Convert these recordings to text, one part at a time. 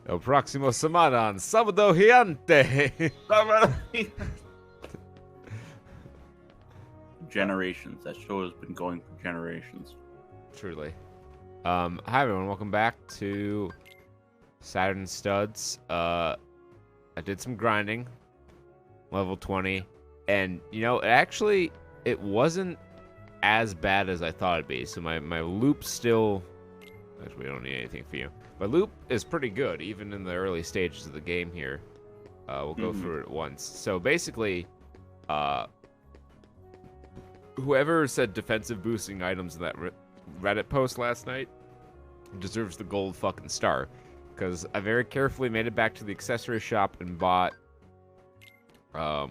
El próximo semana on Sábado Gigante. Generations. That show has been going for generations. Truly. Hi everyone, welcome back to Saturn Studs. I did some grinding, level 20, and you know, it wasn't as bad as I thought it'd be. So my loop still, actually we don't need anything for you. My loop is pretty good, even in the early stages of the game here. We'll go through it once. So basically, whoever said defensive boosting items in that Reddit post last night deserves the gold fucking star. Because I very carefully made it back to the accessory shop and bought the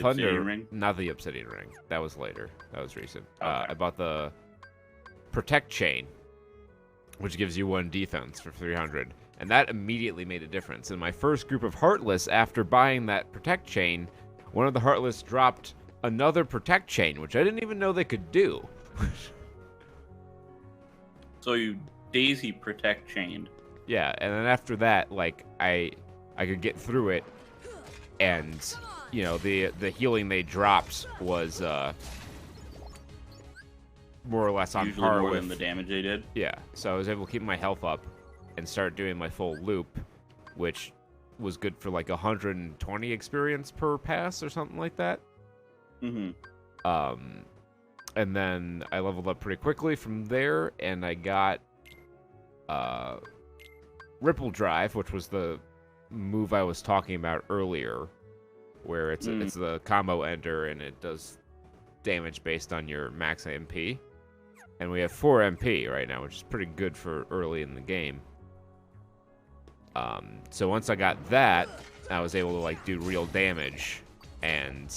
Thunder Ring? Not the Obsidian Ring. That was later. That was recent. Okay. I bought the Protect Chain, which gives you 1 defense for 300. And that immediately made a difference. In my first group of Heartless, after buying that Protect Chain, one of the Heartless dropped another Protect Chain, which I didn't even know they could do. So you Daisy Protect Chained. Yeah, and then after that, like, I could get through it, and, you know, the healing they dropped was, more or less on Usually par more with than the damage they did. Yeah, so I was able to keep my health up and start doing my full loop, which was good for like 120 experience per pass or something like that. Mm-hmm. And then I leveled up pretty quickly from there, and I got Ripple Drive, which was the move I was talking about earlier, where it's the combo ender and it does damage based on your max MP. And we have 4 MP right now, which is pretty good for early in the game. So once I got that, I was able to like do real damage and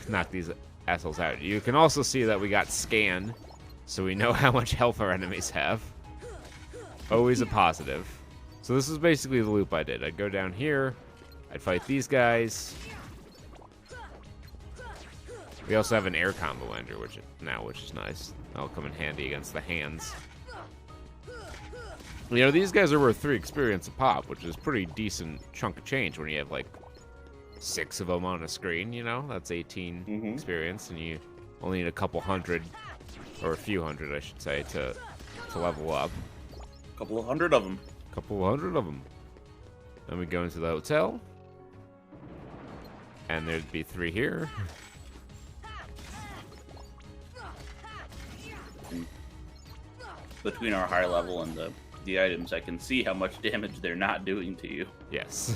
knock these assholes out. You can also see that we got Scan, so we know how much health our enemies have. Always a positive. So this is basically the loop I did. I'd go down here, I'd fight these guys. We also have an air combo ender, which is nice. That'll come in handy against the hands. You know, these guys are worth 3 experience a pop, which is a pretty decent chunk of change when you have like 6 of them on a screen, you know? That's 18 experience, and you only need a couple hundred, or a few hundred, I should say, to level up. A couple of hundred of them. Then we go into the hotel, and there'd be 3 here. Between our high level and the items, I can see how much damage they're not doing to you. Yes.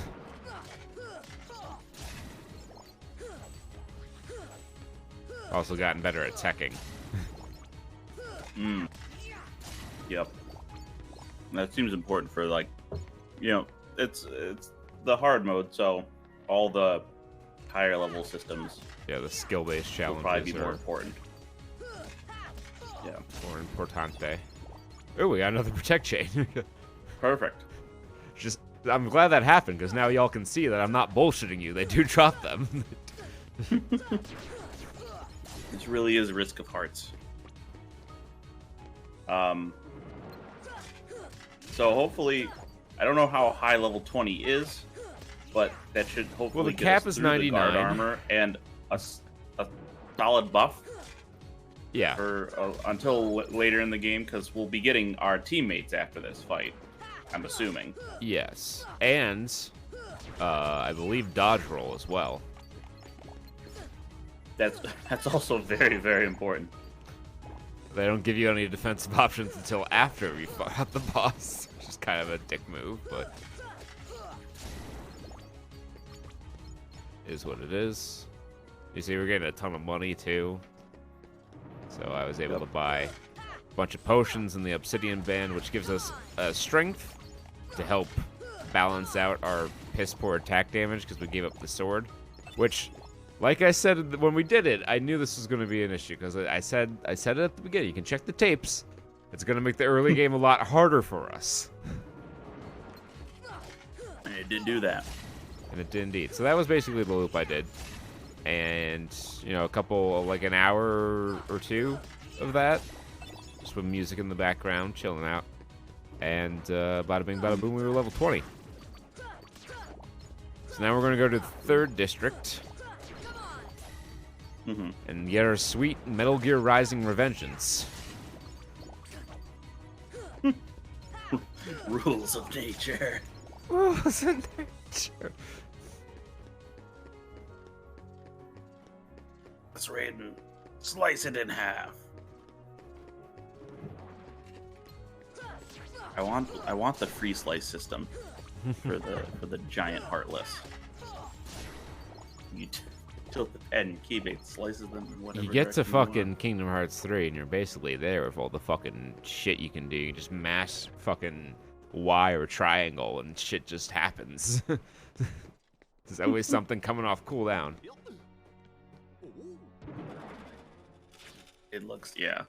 Also gotten better at teching. Yep. That seems important for, like, you know, it's the hard mode, so all the higher level systems. Yeah, the skill-based will challenges probably be are more important. Yeah. more importante. Oh, we got another Protect Chain. Perfect. I'm glad that happened, because now y'all can see that I'm not bullshitting you. They do drop them. This really is Risk of Hearts. So hopefully, I don't know how high level 20 is, but that should hopefully Well, the get cap us is through 99. the guard armor and a solid buff. Yeah. For until later in the game, because we'll be getting our teammates after this fight, I'm assuming. Yes. And, I believe dodge roll as well. That's also very, very important. They don't give you any defensive options until after we fought the boss, which is kind of a dick move, but is what it is. You see, we're getting a ton of money too, so I was able to buy a bunch of potions in the Obsidian Band, which gives us strength to help balance out our piss poor attack damage because we gave up the sword, which, like I said when we did it, I knew this was going to be an issue because I said it at the beginning. You can check the tapes. It's going to make the early game a lot harder for us. It did do that. And it did indeed. So that was basically the loop I did. And, you know, a couple, like an hour or two of that. Just with music in the background, chilling out. And bada bing, bada boom, we were level 20. So now we're going to go to the 3rd district. And get our sweet Metal Gear Rising revengeance. Rules of nature. Rules of nature. Let's Raiden. Slice it in half. I want the free slice system for the giant heartless. You tilt the pen and keep slices them in whatever You get to direction you want. fucking Kingdom Hearts 3 and you're basically there with all the fucking shit you can do. You just mash fucking Y or triangle and shit just happens. There's always something coming off cooldown. It looks, yeah.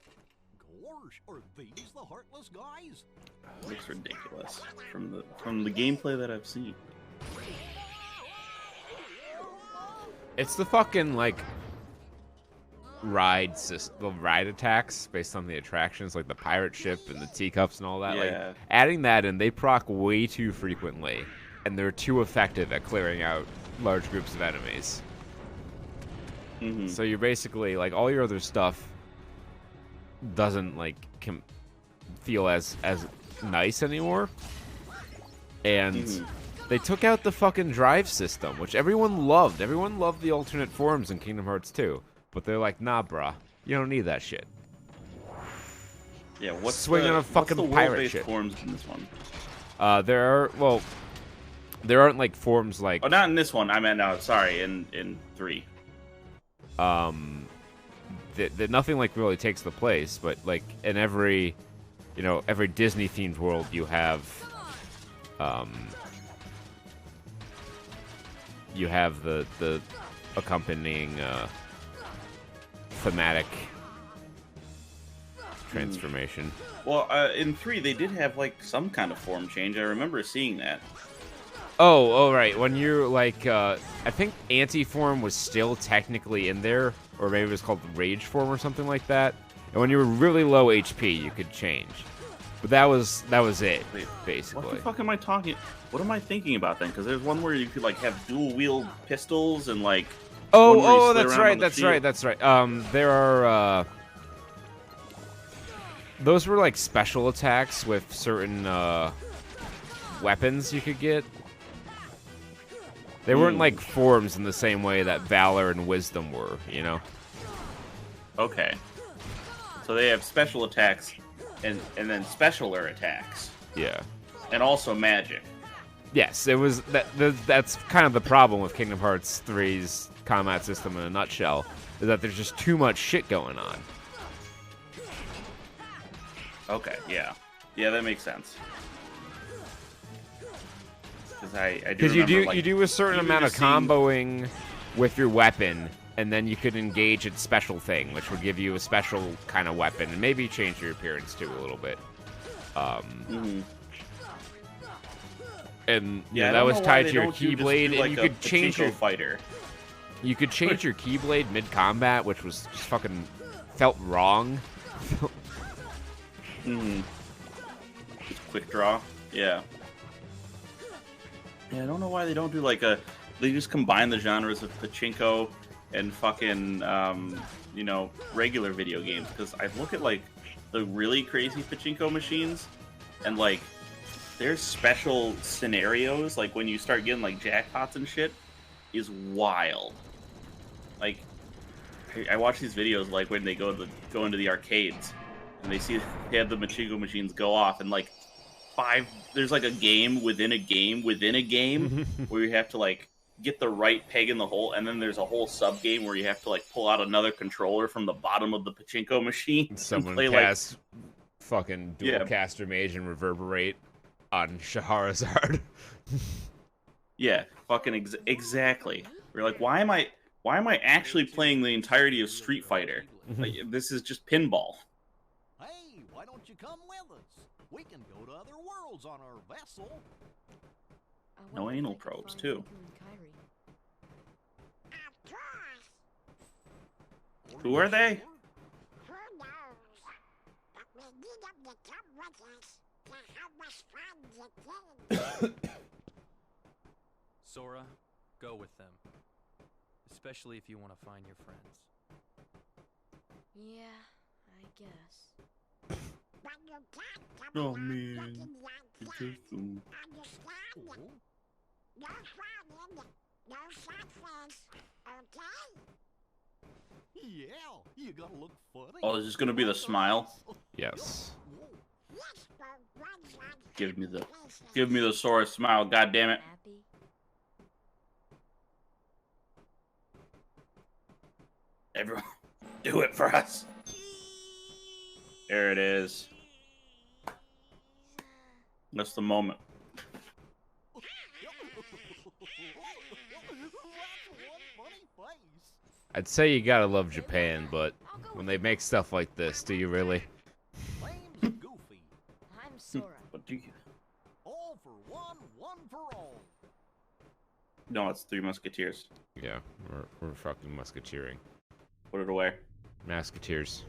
Gosh, are these the heartless guys? It looks ridiculous from the gameplay that I've seen. It's the fucking, like, ride system, the ride attacks based on the attractions, like the pirate ship and the teacups and all that. Yeah. Like, adding that in, they proc way too frequently, and they're too effective at clearing out large groups of enemies. So you're basically, like, all your other stuff doesn't, like, feel as nice anymore. And they took out the fucking drive system, which everyone loved. Everyone loved the alternate forms in Kingdom Hearts 2. But they're like, nah, bruh. You don't need that shit. Yeah, what's Swinging a fucking what's the pirate world-based shit. forms in this one? There aren't, like, forms like... Oh, not in this one. I meant, no, sorry, in 3. Nothing, like, really takes the place, but, like, in every, you know, every Disney-themed world, you have the accompanying thematic transformation. Well, in 3, they did have, like, some kind of form change. I remember seeing that. Oh, right. When you're, like, I think anti-form was still technically in there, or maybe it was called rage form or something like that. And when you were really low HP, you could change. But that was it, Wait, basically. What the fuck am I talking? What am I thinking about then? Because there's one where you could, like, have dual-wield pistols and, like... Oh, that's right. There are, those were, like, special attacks with certain, weapons you could get. They weren't, like, forms in the same way that Valor and Wisdom were, you know? Okay. So they have special attacks and then specialer attacks. Yeah. And also magic. Yes, it was that's kind of the problem with Kingdom Hearts 3's combat system in a nutshell, is that there's just too much shit going on. Okay, yeah. Yeah, that makes sense. Because you do a certain amount of comboing with your weapon, and then you could engage its special thing, which would give you a special kind of weapon, and maybe change your appearance too a little bit. And yeah, that was tied to your Keyblade, and you could change your fighter. You could change your Keyblade mid-combat, which was just fucking felt wrong. Just quick draw. Yeah. Yeah, I don't know why they don't do like they just combine the genres of pachinko and fucking, you know, regular video games. Because I look at, like, the really crazy pachinko machines, and, like, there's special scenarios, like, when you start getting, like, jackpots and shit, is wild. Like, I watch these videos, like, when they go into the arcades, and they have the pachinko machines go off, and, like, there's, like, a game within a game within a game, where you have to, like, get the right peg in the hole, and then there's a whole sub-game where you have to, like, pull out another controller from the bottom of the pachinko machine. Someone play, cast fucking dual caster mage and reverberate on Shahrazad. Yeah, fucking exactly. We're like, why am I actually playing the entirety of Street Fighter? Like, this is just pinball. Hey, why don't you come with us? We can go to other worlds on our vessel. No anal probes, too. Who are they? Who knows? But we need them to come with us to help us find the king. Sora, go with them. Especially if you want to find your friends. Yeah, I guess. But you can't come Oh, along man. looking like It's that. just some- Understand? No frowning, no sad face, okay? Yeah, you gotta look funny. Oh, is this gonna be the smile? Yes. Yes, for ones on Give me the, faces. give me the Sora smile. God damn it! Happy? Everyone, do it for us. There it is. That's the moment. I'd say you gotta love Japan, but when they make stuff like this, do you really? Name's Goofy. I'm Sora. What do you? All for one, one for all. No, it's Three Musketeers. Yeah, we're fucking musketeering. Put it away. Musketeers.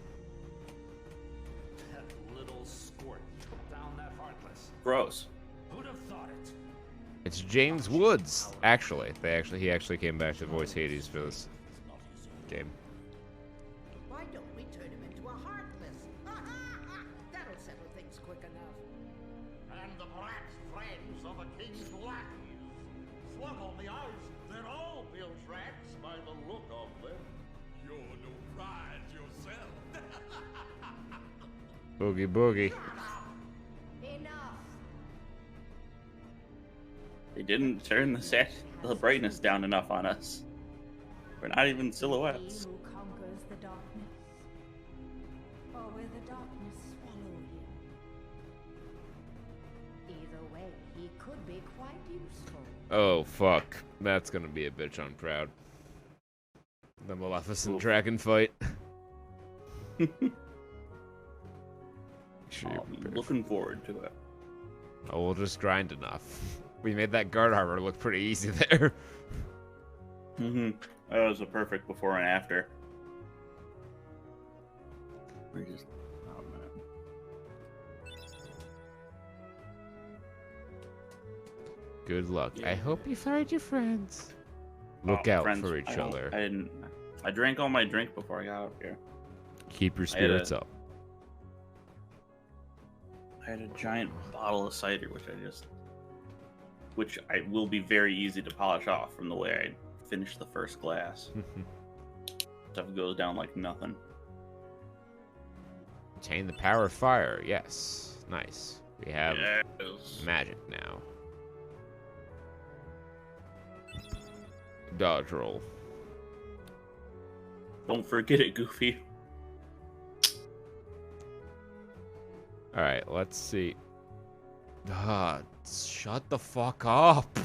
That little squirt took down that Heartless. Gross. Who'd have thought it? It's James Woods. Actually, he actually came back to voice Hades for this game. Why don't we turn him into a heartless? That'll settle things quick enough. And the black friends of a king's lackeys. Slug on the ice, they're all Bill Tracks by the look of them. You're no prize yourself. Boogie boogie. Enough. They didn't turn the brightness down enough on us. We're not even silhouettes. He who conquers the darkness, or will the darkness swallow him? Either way, he could be quite useful. Oh fuck, that's gonna be a bitch on Proud. The Maleficent dragon fight. Sure you're I'm prepared. looking forward to it. Oh, we'll just grind enough. We made that guard armor look pretty easy there. Mm-hmm. That was a perfect before and after. We're just... Oh, man. Good luck. I Yeah. hope you find your friends. Look Oh, out friends, for each I don't- other. I didn't... I drank all my drink before I got up here. Keep your I had spirits a- up. I had a giant bottle of cider, which I will be very easy to polish off from the way I finished the first glass. Stuff goes down like nothing. Retain the power of fire. Yes. Nice. We have Yes. magic now. Dodge roll. Don't forget it, Goofy. Alright, let's see. Shut the fuck up.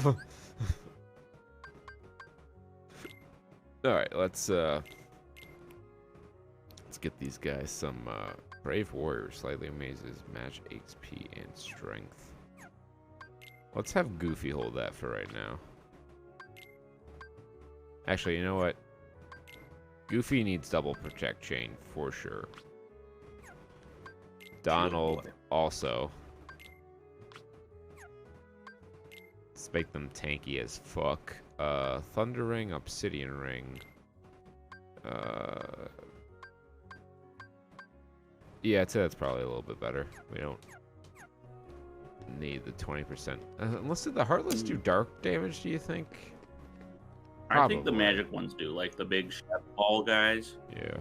Alright, let's get these guys some Brave Warrior slightly amazes, match XP and strength. Let's have Goofy hold that for right now. Actually, you know what? Goofy needs double protect chain for sure. Donald boy. also. Let's make them tanky as fuck. Thunder Ring, Obsidian Ring. Yeah, I'd say that's probably a little bit better. We don't need the 20%. Unless did the Heartless do dark damage, do you think? I think the Probably. magic ones do, like the big chef ball guys. Yeah.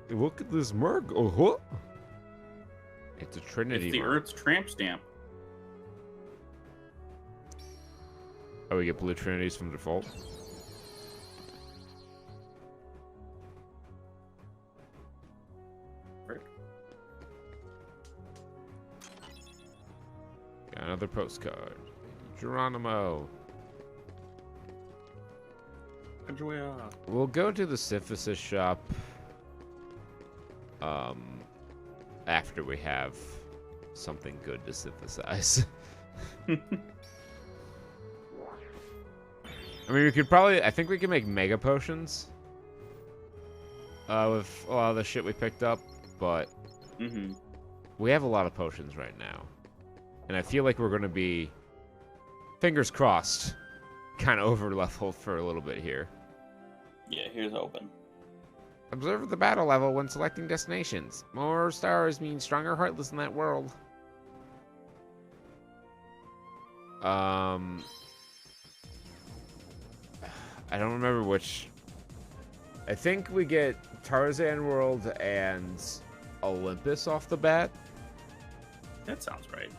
Look at this merg. Oh, huh. It's a Trinity It's the merg. Earth's tramp stamp. Oh, we get blue Trinities from default? Frick. Got another postcard. Geronimo. We'll go to the synthesis shop after we have something good to synthesize. I mean, we could probably... I think we can make mega potions. With a lot of the shit we picked up, but... Mm-hmm. We have a lot of potions right now. And I feel like we're going to be... Fingers crossed. Kind of over-leveled for a little bit here. Yeah, here's open. Observe the battle level when selecting destinations. More stars mean stronger Heartless in that world. I don't remember which... I think we get Tarzan World and Olympus off the bat. That sounds right.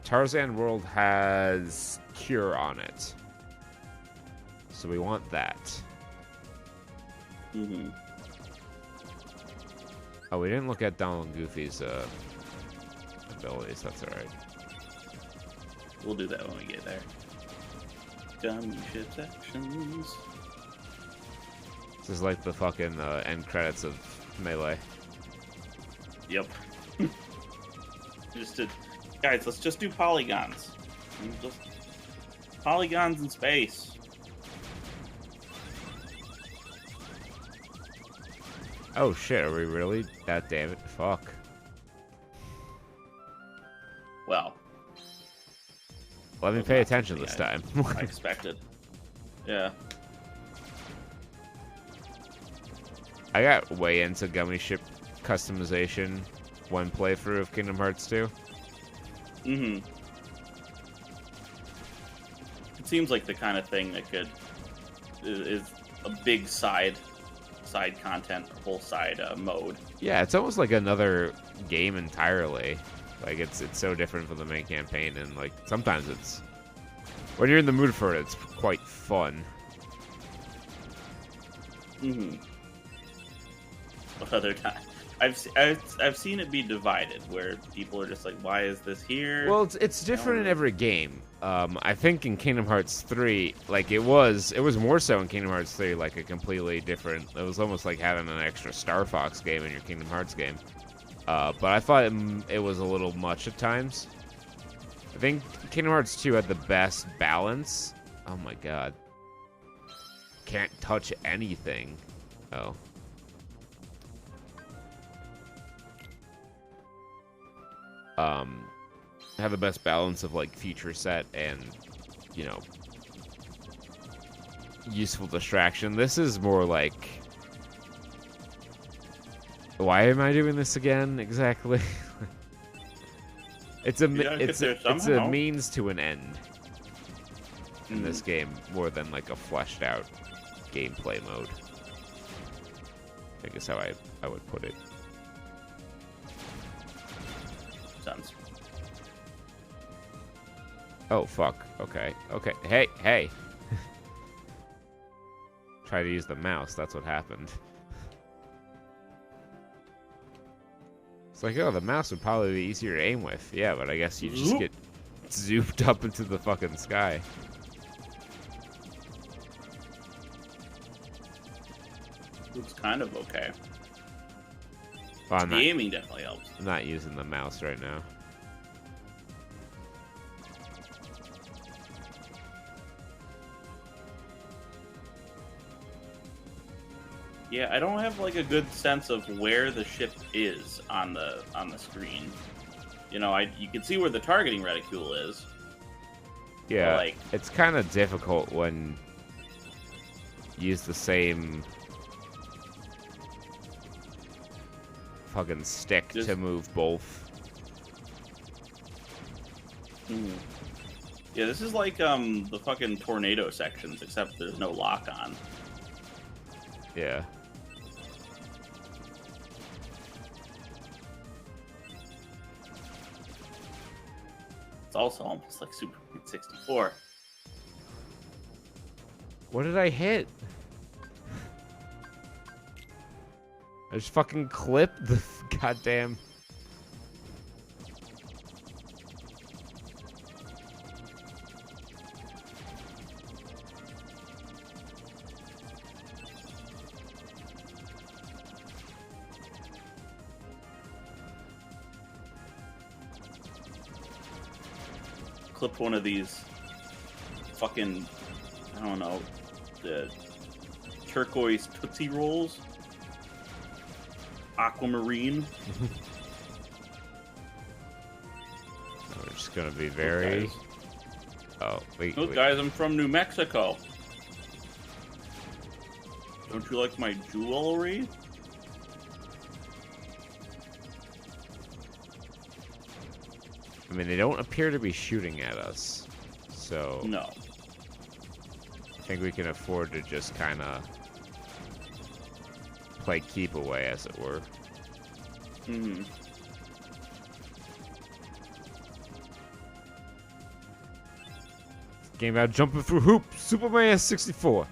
Tarzan World has Cure on it. So we want that. Mm-hmm. Oh, we didn't look at Donald and Goofy's abilities. That's alright. We'll do that when we get there. Gummy ships actions. This is like the fucking end credits of Melee. Yep. Guys, let's just do polygons. Just polygons in space. Oh shit, are we really? God damn it. Fuck. Well, Let me pay attention this time. I expected. Yeah. I got way into gummy ship customization one playthrough of Kingdom Hearts 2. Mm-hmm. It seems like the kind of thing that is a big side content, or whole side mode. Yeah, it's almost like another game entirely. Like it's so different from the main campaign, and like sometimes it's when you're in the mood for it, it's quite fun. Mm-hmm. Other time, I've seen it be divided, where people are just like, "Why is this here?" Well, it's different in every game. I think in Kingdom Hearts 3, like it was more so in Kingdom Hearts 3, like a completely different. It was almost like having an extra Star Fox game in your Kingdom Hearts game. But I thought it was a little much at times. I think Kingdom Hearts 2 had the best balance. Oh my god. Can't touch anything. Oh. Have the best balance of like feature set and, you know, useful distraction. This is more like, why am I doing this again exactly? it's a means to an end in this game more than like a fleshed out gameplay mode. I think is how I would put it. Sounds. Oh fuck. Okay. Okay. Hey. Try to use the mouse. That's what happened. It's like, oh, the mouse would probably be easier to aim with. Yeah, but I guess you just get zooped up into the fucking sky. Looks kind of okay. Well, the aiming definitely helps. I'm not using the mouse right now. Yeah, I don't have like a good sense of where the ship is on the screen. You know, you can see where the targeting reticule is. Yeah, like, it's kind of difficult when you use the same fucking stick to move both. Yeah, this is like the fucking tornado sections, except there's no lock on. Yeah. It's also almost like Super Meat 64. What did I hit? I just fucking clipped the goddamn... clip one of these fucking, I don't know, the turquoise Tootsie Rolls. Aquamarine. We're just gonna be very... Oh, wait. Look, guys, I'm from New Mexico. Don't you like my jewelry? I mean, they don't appear to be shooting at us, so... No. I think we can afford to just kind of play keep away, as it were. Mm-hmm. Game about jumping through hoops. Superman 64.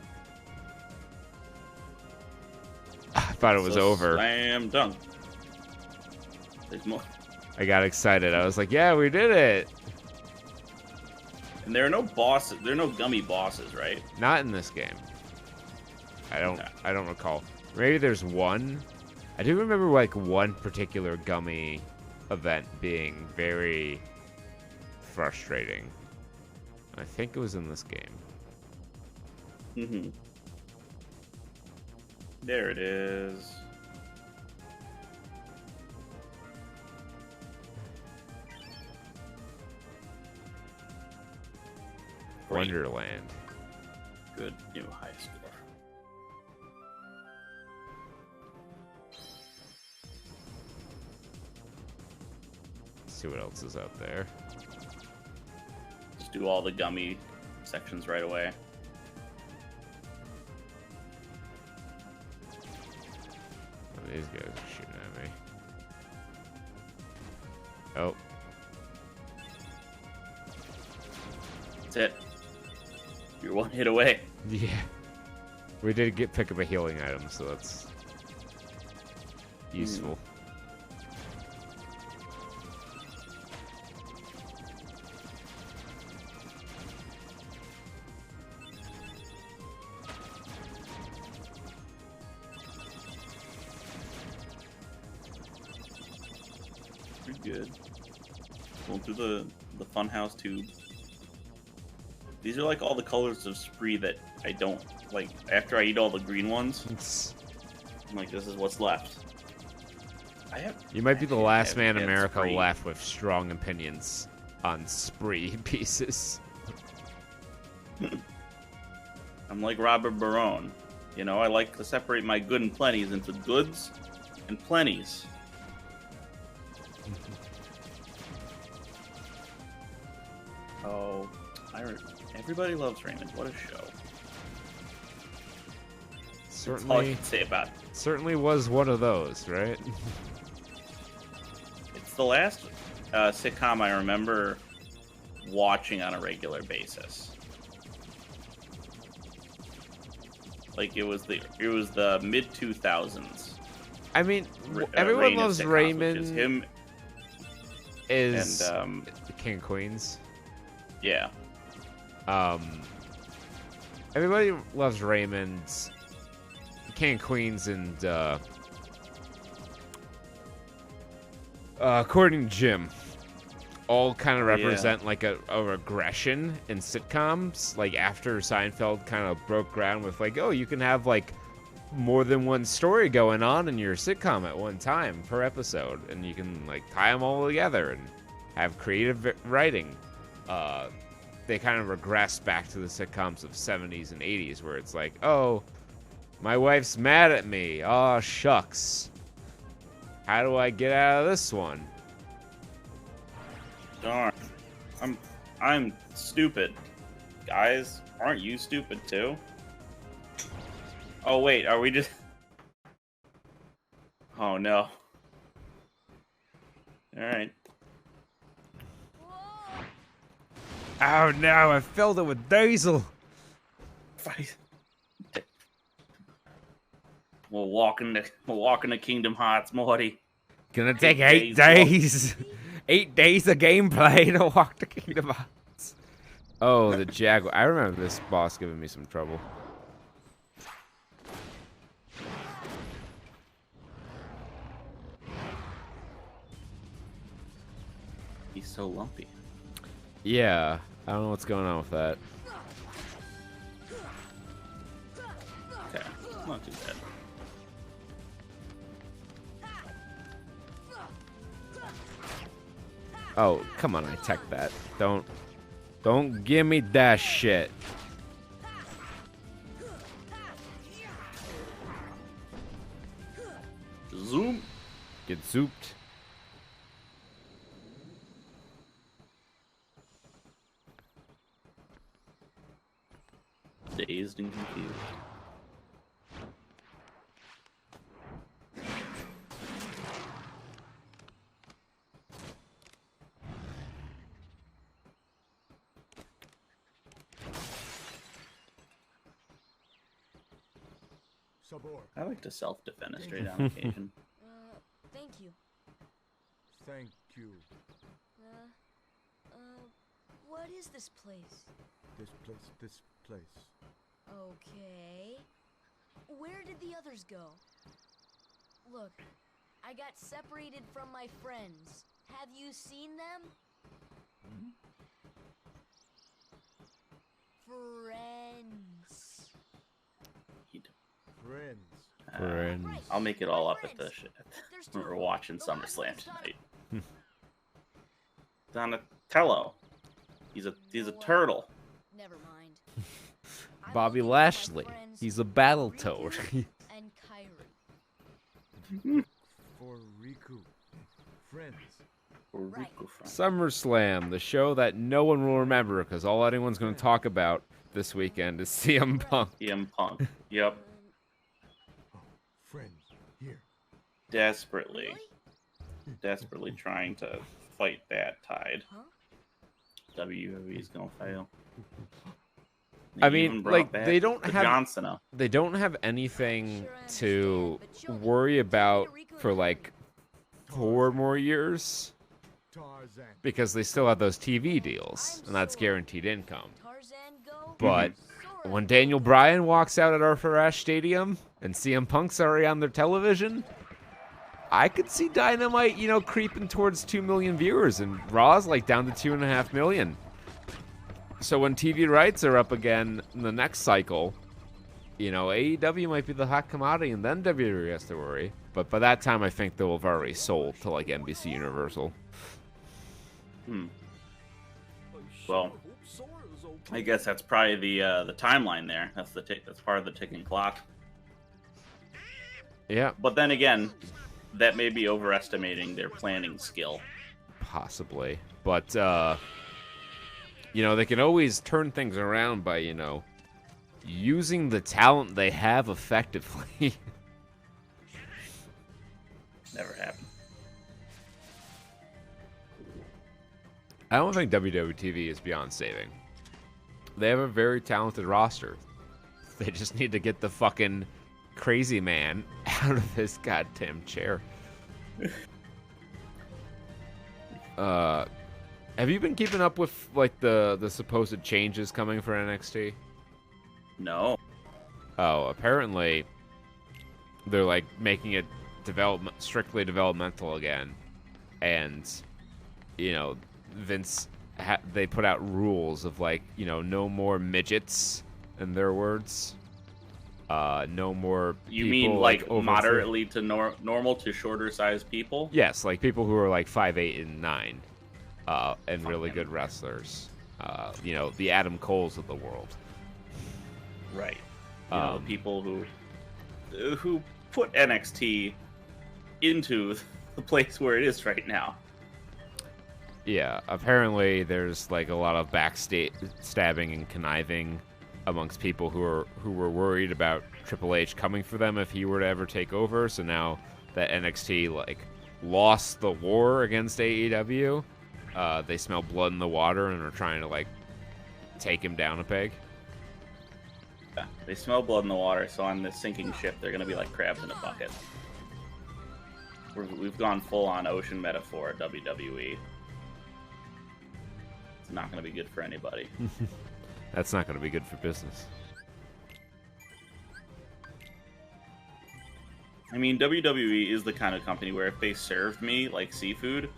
I thought it was over. Slam dunk. There's more. I got excited. I was like, yeah, we did it. And there are no bosses. There are no gummy bosses, right? Not in this game. I don't recall. Maybe there's one. I do remember like one particular gummy event being very frustrating. I think it was in this game. Mm-hmm. There it is. Wonderland. Good new high score. Let's see what else is out there. Just do all the gummy sections right away. Oh, these guys are shooting at me. Oh. That's it. You're one hit away. Yeah. We did pick up a healing item, so that's useful. Pretty good. Going through the funhouse tube. These are like all the colors of Spree that I don't like. After I eat all the green ones, I'm like, this is what's left. You might be the last man in had America Spree. left with strong opinions on Spree pieces. I'm like Robert Barone. You know, I like to separate my good and plenties into goods and plenties. Oh, Everybody Loves Raymond. What a show. That's all I Certainly, can say about it. certainly was one of those, right? It's the last sitcom I remember watching on a regular basis. Like it was the mid 2000s. I mean, Everyone Loves sitcoms, which Raymond is him is and the King of Queens. yeah. Everybody Loves Raymond, King of Queens, and according to Jim, all kind of represent like a regression in sitcoms. Like after Seinfeld kind of broke ground with like, oh, you can have like more than one story going on in your sitcom at one time per episode, and you can like tie them all together and have creative writing. They kind of regress back to the sitcoms of 70s and 80s where it's like, oh, my wife's mad at me. Oh, shucks. How do I get out of this one? Darn. I'm stupid. Guys, aren't you stupid too? Oh wait, are we just... Oh no. Alright. Oh no, I filled it with diesel. We'll walk into Kingdom Hearts, Morty. Gonna take 8 8 days. 8 days of gameplay to walk to Kingdom Hearts. Oh, the Jaguar. I remember this boss giving me some trouble. He's so lumpy. Yeah, I don't know what's going on with that. Okay, not too bad. Oh, come on, I tech that. Don't give me that shit. Zoom. Get zooped. Dazed and confused. Sabor. I like to self-defenestrate on occasion. Thank you. Thank you. What is this place? This place. Okay. Where did the others go? Look, I got separated from my friends. Have you seen them? Friends. Friends. Friends. I'll make it all My up at the friends. shit. There's two We're of watching them. The last SummerSlam one's tonight. Donatello. He's a turtle. Never mind. I'm Bobby looking for my Lashley. friends He's a battle Riku toad. and Kyrie. For Riku. Friends. Right. SummerSlam, the show that no one will remember because all anyone's going to talk about this weekend is CM Punk. CM Punk. Yep. Oh, friends. Here. Desperately Really? trying to fight that tide. Huh? WWE's gonna fail. I They mean, even brought like, back they don't the have- John Cena. They don't have anything Sure, I to understand, but show me. worry Take me to about Riku for and like 4 more years Tarzan. because they still have those TV deals and that's guaranteed income. Tarzan go. But Sora when go. Daniel Bryan walks out at Arthur Ashe Stadium and CM Punk's already on their television, I could see Dynamite, creeping towards 2 million viewers, and Raw's like down to 2.5 million. So when TV rights are up again in the next cycle, AEW might be the hot commodity, and then WWE has to worry. But by that time, I think they'll have already sold to like NBC Universal. Well, I guess that's probably the timeline there. That's that's part of the ticking clock. Yeah, But then again, that may be overestimating their planning skill. possibly. But they can always turn things around by using the talent they have effectively. Never happened. I don't think WWE TV is beyond saving. They have a very talented roster. They just need to get the fucking crazy man out of his goddamn chair. Have you been keeping up with like the supposed changes coming for NXT? No. Oh, apparently they're like making it strictly developmental again, and Vince they put out rules of like no more midgets in their words, no more. You people, mean like over moderately to normal to shorter sized people? Yes, like people who are like 5'8" and 9, and really them. good wrestlers. The Adam Coles of the world. Right. The people who put NXT into the place where it is right now. Yeah, apparently there's like a lot of backstabbing and conniving amongst people who were worried about Triple H coming for them if he were to ever take over. So now that NXT like lost the war against AEW, they smell blood in the water and are trying to like take him down a peg. Yeah, they smell blood in the water, so on this sinking ship, they're gonna be like crabs in a bucket. We've gone full on ocean metaphor at WWE. It's not gonna be good for anybody. That's not going to be good for business. I mean, WWE is the kind of company where if they served me like seafood,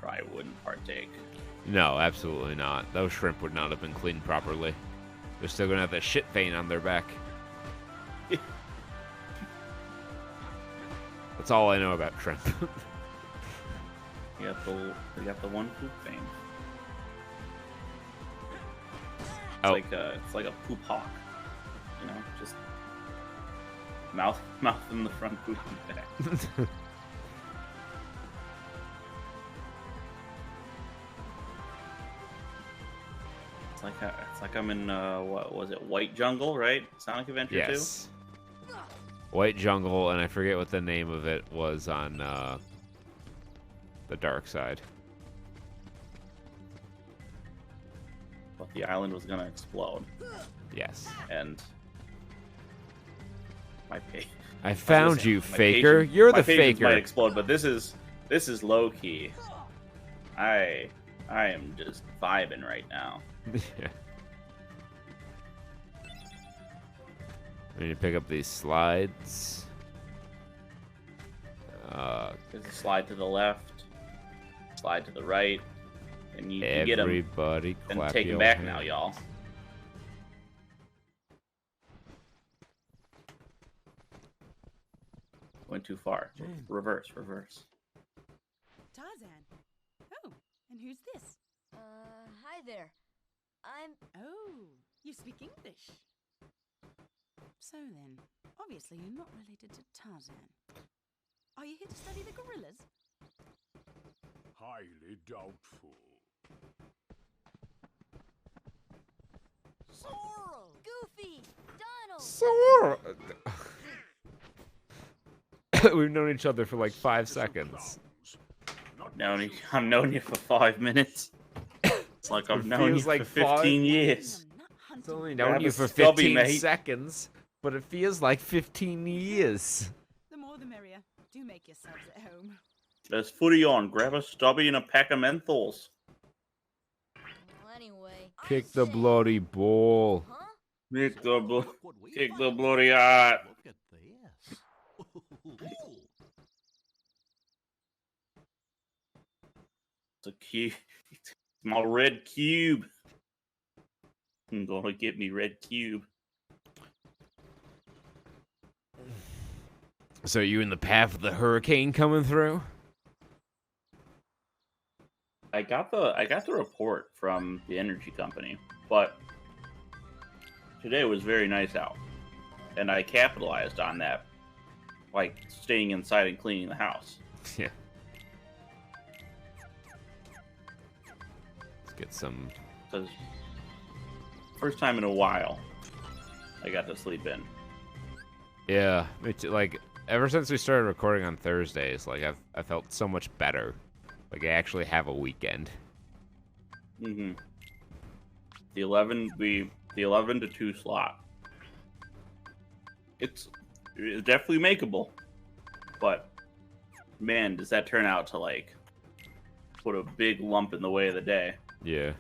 probably wouldn't partake. No, absolutely not. Those shrimp would not have been cleaned properly. They're still gonna have that shit vein on their back. That's all I know about shrimp. You got the one poop vein. It's like a poop hawk. You know, just mouth in the front, poop in the back. It's like I'm in what was it, White Jungle, right? Sonic Adventure 2? Yes. White Jungle, and I forget what the name of it was on the dark side. But the island was gonna explode. Yes. And my page. I found you, faker. You're the faker. Might explode, but this is low key. I am just vibing right now. Yeah. I need to pick up these slides. There's a slide to the left, slide to the right, and you get them. Everybody And clap take them your back hands. now, y'all. Went too far. Reverse. Tarzan. Oh, and who's this? Hi there. I'm... Oh, you speak English. So then, obviously you're not related to Tarzan. Are you here to study the gorillas? Highly doubtful. Sorrel! Goofy! Donald! Sora! We've known each other for like 5 seconds. I've known you for 5 minutes. It's like I've known you feels like for 15 years. It's only Grab known you a for stubby, 15 mate. seconds, but it feels like 15 years. The more the merrier. Do make yourselves at home. There's footy on. Grab a stubby and a pack of menthols. Well, anyway... Kick I the say- bloody ball. Huh? Kick the Look what we kick found. the bloody heart. Look at this. It's a cube. It's my red cube. I'm gonna get me red cube. So you in the path of the hurricane coming through? I got the report from the energy company, but today was very nice out, and I capitalized on that, like staying inside and cleaning the house. Yeah. Let's get some. Because first time in a while, I got to sleep in. Yeah, like ever since we started recording on Thursdays, like I felt so much better. Like I actually have a weekend. Mm-hmm. The 11 to 2 slot. It's definitely makeable, but man, does that turn out to like put a big lump in the way of the day. Yeah.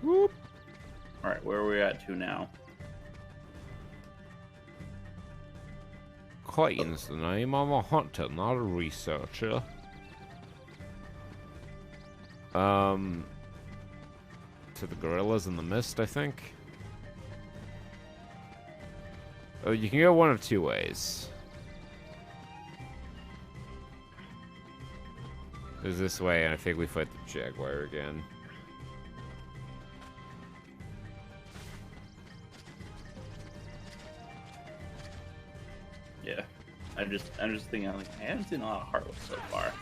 Whoop. All right, where are we at to now? Clayton's the name. I'm a hunter, not a researcher. To the gorillas in the mist, I think. Oh, you can go one of two ways. There's this way, and I think we fight the jaguar again. Yeah, I'm just thinking. I'm like, I haven't seen a lot of Heartless so far.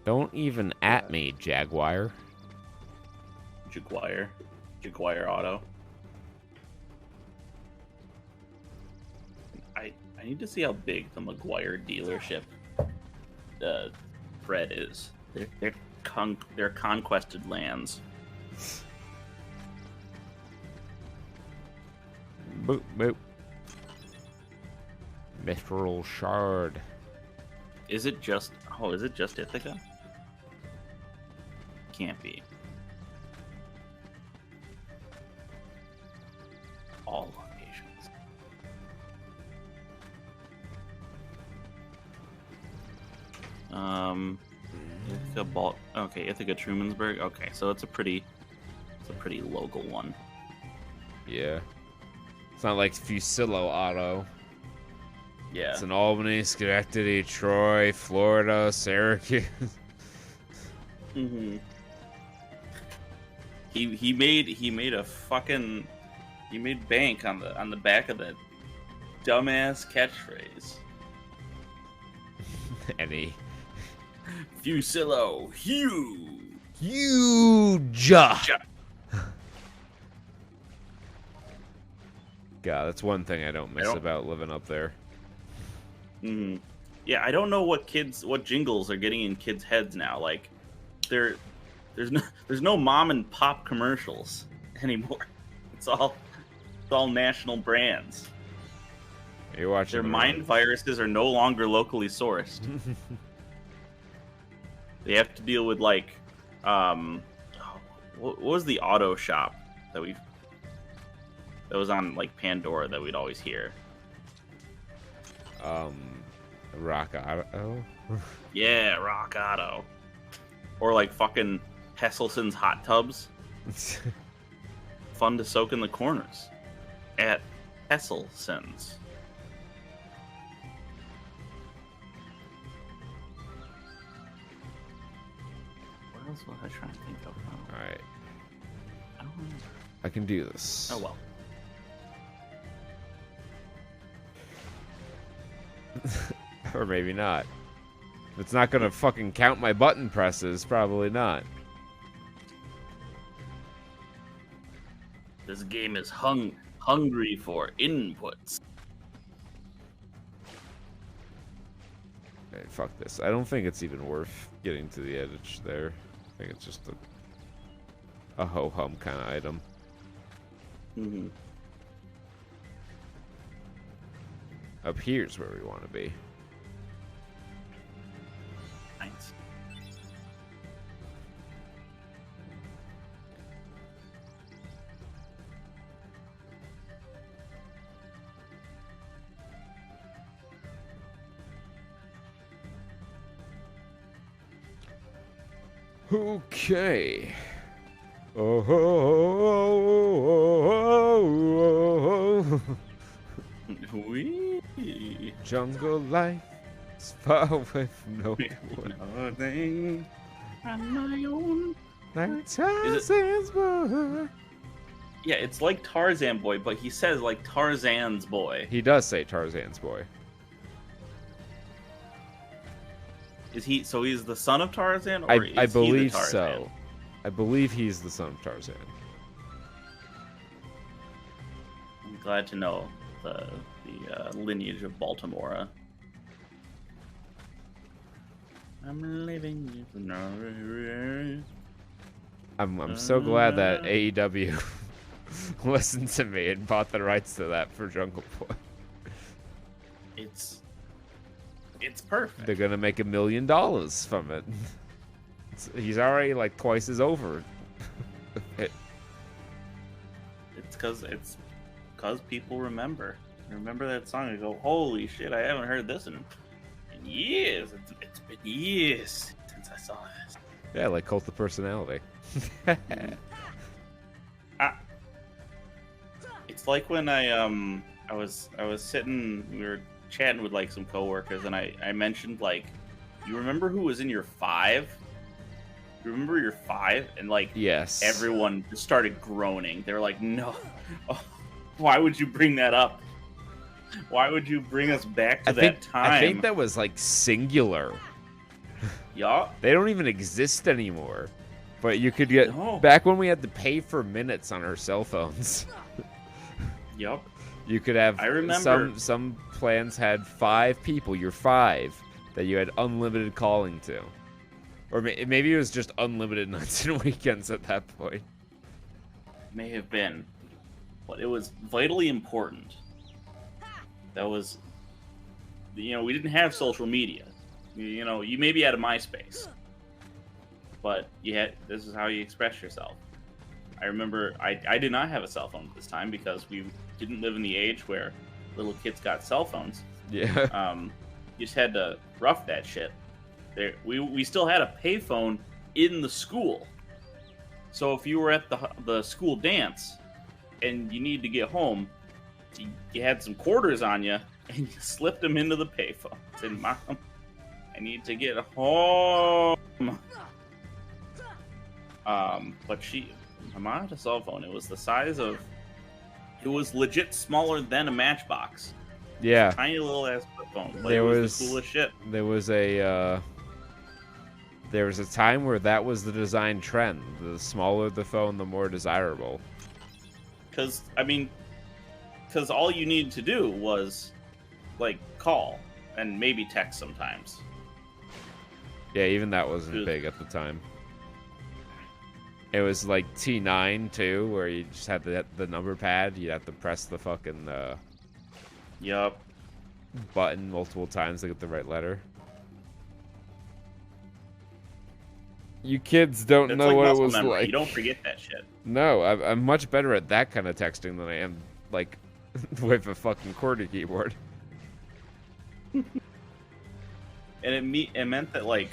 Don't even at me, jaguar. Jaguar Auto. I need to see how big the Maguire dealership thread is. They're conquested lands. Boop, boop. Mithril shard. Is it just... Oh, is it just Ithaca? Can't be. All locations. Ithaca Okay, Ithaca Trumansburg. Okay, so it's a pretty local one. Yeah. It's not like Fusillo Auto. Yeah. It's in Albany, Schenectady, Troy, Florida, Syracuse. Mm-hmm. He made bank on the back of that dumbass catchphrase. Any. Fusillo, huge. Huge. God, that's one thing I don't miss about living up there. Mm. Yeah, I don't know what jingles are getting in kids' heads now. Like, there's no mom and pop commercials anymore. It's all national brands. You're watching. Their mind viruses are no longer locally sourced. They have to deal with like, what was the auto shop that was on like Pandora that we'd always hear? Rock Auto. Yeah, Rock Auto. Or like fucking Hesselson's hot tubs. Fun to soak in the corners at Hesselson's. What else was I trying to think of? Alright. I don't remember. I can do this. Oh well. Or maybe not. If it's not gonna fucking count my button presses, probably not. This game is hungry for inputs. Okay, fuck this. I don't think it's even worth getting to the edge there. I think it's just a ho-hum kind of item. Mm-hmm. Up here's where we want to be. Nice. Okay. Oh, oh, oh, oh. Wee. Jungle life is far away from no one. Nothing on my own. Like Tarzan's boy. Yeah, it's like Tarzan boy, but he says like Tarzan's boy. He does say Tarzan's boy. Is he? So he's the son of Tarzan, or I is believe he the Tarzan? so. I believe he's the son of Tarzan. I'm glad to know the lineage of Baltimore. I'm living in the I'm so glad that AEW listened to me and bought the rights to that for Jungle Boy. It's perfect. They're gonna make $1 million from it. He's already like twice as over. It's because people remember that song and go, holy shit, I haven't heard this in years. It's been years since I saw this. Yeah, like Cult of Personality. It's like when I was sitting, we were chatting with like some coworkers, and I mentioned like, you remember who was in your 5? You remember your 5? And like, yes, everyone just started groaning. They were like, no, oh, why would you bring that up? Why would you bring us back to that time? I think that was like singular. Yeah. They don't even exist anymore. But you could get back when we had to pay for minutes on our cell phones. Yep. You could have. I remember some plans had 5 people. You're 5 that you had unlimited calling to, or maybe it was just unlimited nights and weekends at that point. May have been. but it was vitally important. That was, we didn't have social media. You maybe had a MySpace, but this is how you express yourself. I remember I did not have a cell phone at this time because we didn't live in the age where little kids got cell phones. Yeah. You just had to rough that shit. We still had a payphone in the school. So if you were at the school dance and you needed to get home, you had some quarters on you and you slipped them into the payphone. Said, "Mom, I need to get home." But my mom had a cell phone. It was the size of, it was legit smaller than a Matchbox. Yeah. Tiny little ass flip phone. But There it was was the coolest shit. There was a time where that was the design trend. The smaller the phone, the more desirable. Because all you needed to do was, like, call and maybe text sometimes. Yeah, even that wasn't big at the time. It was like T9 too, where you just had the number pad. You'd have to press the fucking Yup. button multiple times to get the right letter. You kids don't It's know like what it muscle was memory. like. You don't forget that shit. No, I'm much better at that kind of texting than I am, like, with a fucking QWERTY keyboard. And it meant that, like,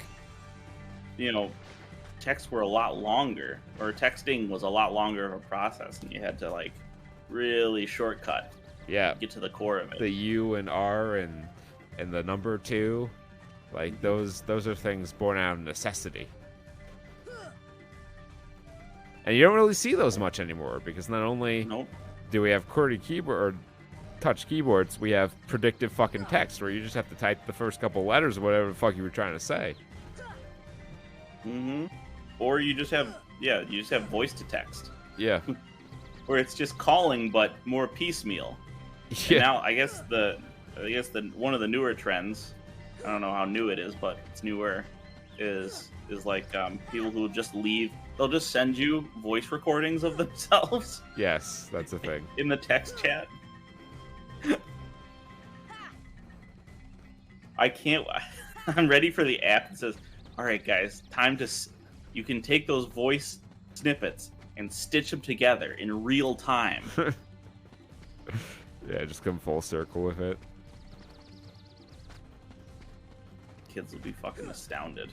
texts were a lot longer, or texting was a lot longer of a process, and you had to, like, really shortcut. Yeah. Get to the core of it. The U and R and the number 2, like, those are things born out of necessity. And you don't really see those much anymore, because not only do we have QWERTY keyboard or touch keyboards, we have predictive fucking text where you just have to type the first couple letters of whatever the fuck you were trying to say. Mm-hmm. Or you just have voice to text. Yeah. Where it's just calling but more piecemeal. Yeah. And now I guess the one of the newer trends, I don't know how new it is, but it's newer, is like people who just leave. They'll just send you voice recordings of themselves. Yes, that's a thing. In the text chat. I can't. I'm ready for the app that says, "All right, guys, time to. You can take those voice snippets and stitch them together in real time." Yeah, just come full circle with it. Kids will be fucking astounded.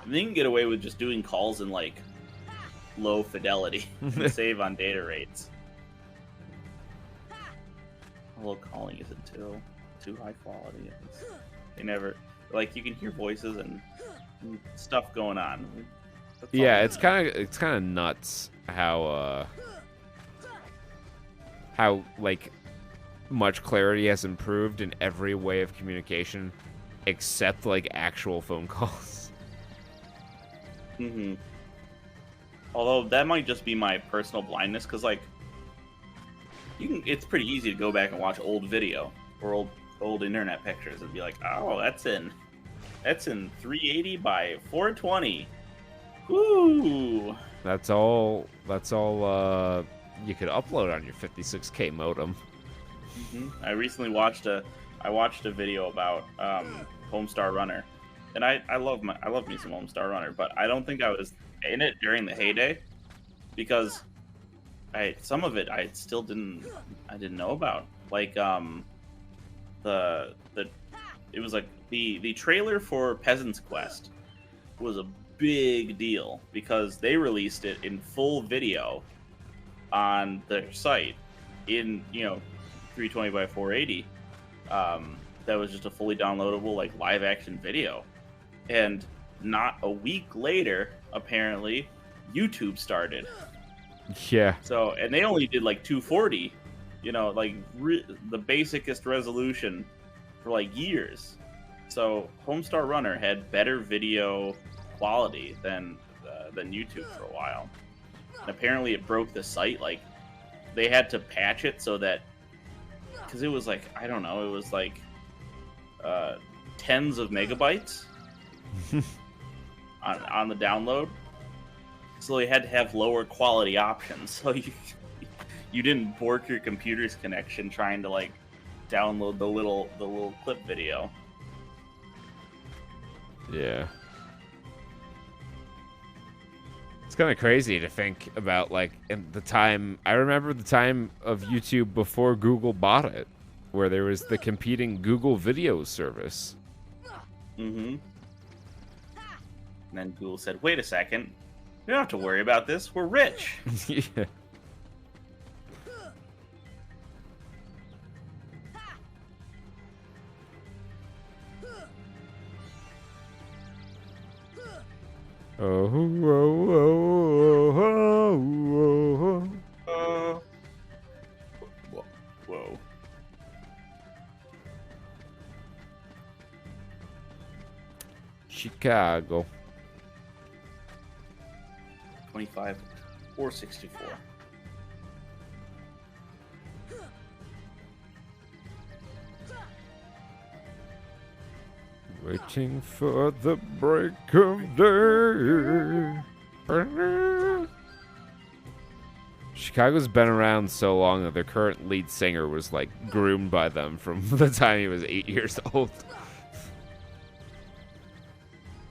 And they can get away with just doing calls in, like, low fidelity and save on data rates. Although calling isn't too high quality. They never, like, you can hear voices and stuff going on. Yeah, it's kind of nuts how like much clarity has improved in every way of communication except like actual phone calls. Mm-hmm. Although that might just be my personal blindness, because, like, it's pretty easy to go back and watch old video or old internet pictures and be like, oh, that's in 380 by 420. Ooh. That's all you could upload on your 56K modem. Mm-hmm. I recently watched a video about Homestar Runner, and I love me some Homestar Runner, but I don't think I was in it during the heyday, because some of it I still didn't know about. Like it was like the trailer for Peasant's Quest was a big deal because they released it in full video on their site in 320 by 480. That was just a fully downloadable, like, live action video. And not a week later, apparently, YouTube started. Yeah. So, and they only did like 240, like the basicest resolution for like years. So Homestar Runner had better video quality than YouTube for a while. And apparently it broke the site. Like, they had to patch it so that, because it was like, I don't know, it was like tens of megabytes on the download. So they had to have lower quality options. So you didn't bork your computer's connection trying to like download the little clip video. Yeah. It's kind of crazy to think about, like, in the time. I remember the time of YouTube before Google bought it, where there was the competing Google Video service. Mm-hmm. And then Google said, "Wait a second, you don't have to worry about this. We're rich." Yeah. Oh, oh, oh, oh, oh. Whoa. Chicago. 25 or 64. Waiting for the break of day. Chicago's been around so long that their current lead singer was like groomed by them from the time he was 8 years old.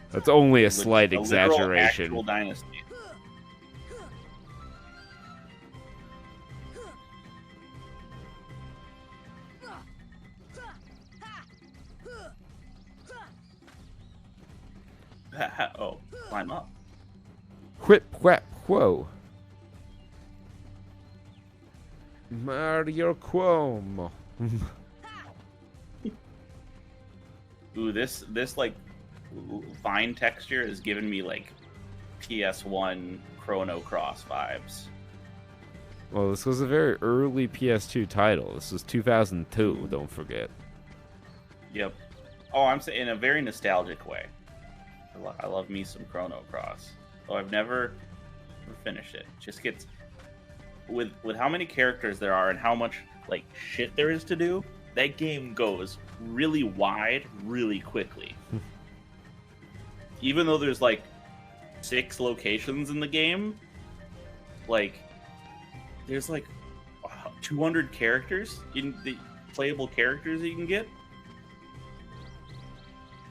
That's only a slight exaggeration. Actual dynasty. Oh, climb up. Whip, whap, whoa. Mario Cuomo. Ooh, this like vine texture is giving me like PS1 Chrono Cross vibes. Well, this was a very early PS2 title. This was 2002, don't forget. Yep. Oh, I'm saying in a very nostalgic way. I love me some Chrono Cross. Oh, I've never finished it. Just gets with how many characters there are and how much like shit there is to do. That game goes really wide, really quickly. Even though there's like 6 locations in the game, like there's like 200 characters in the playable characters that you can get.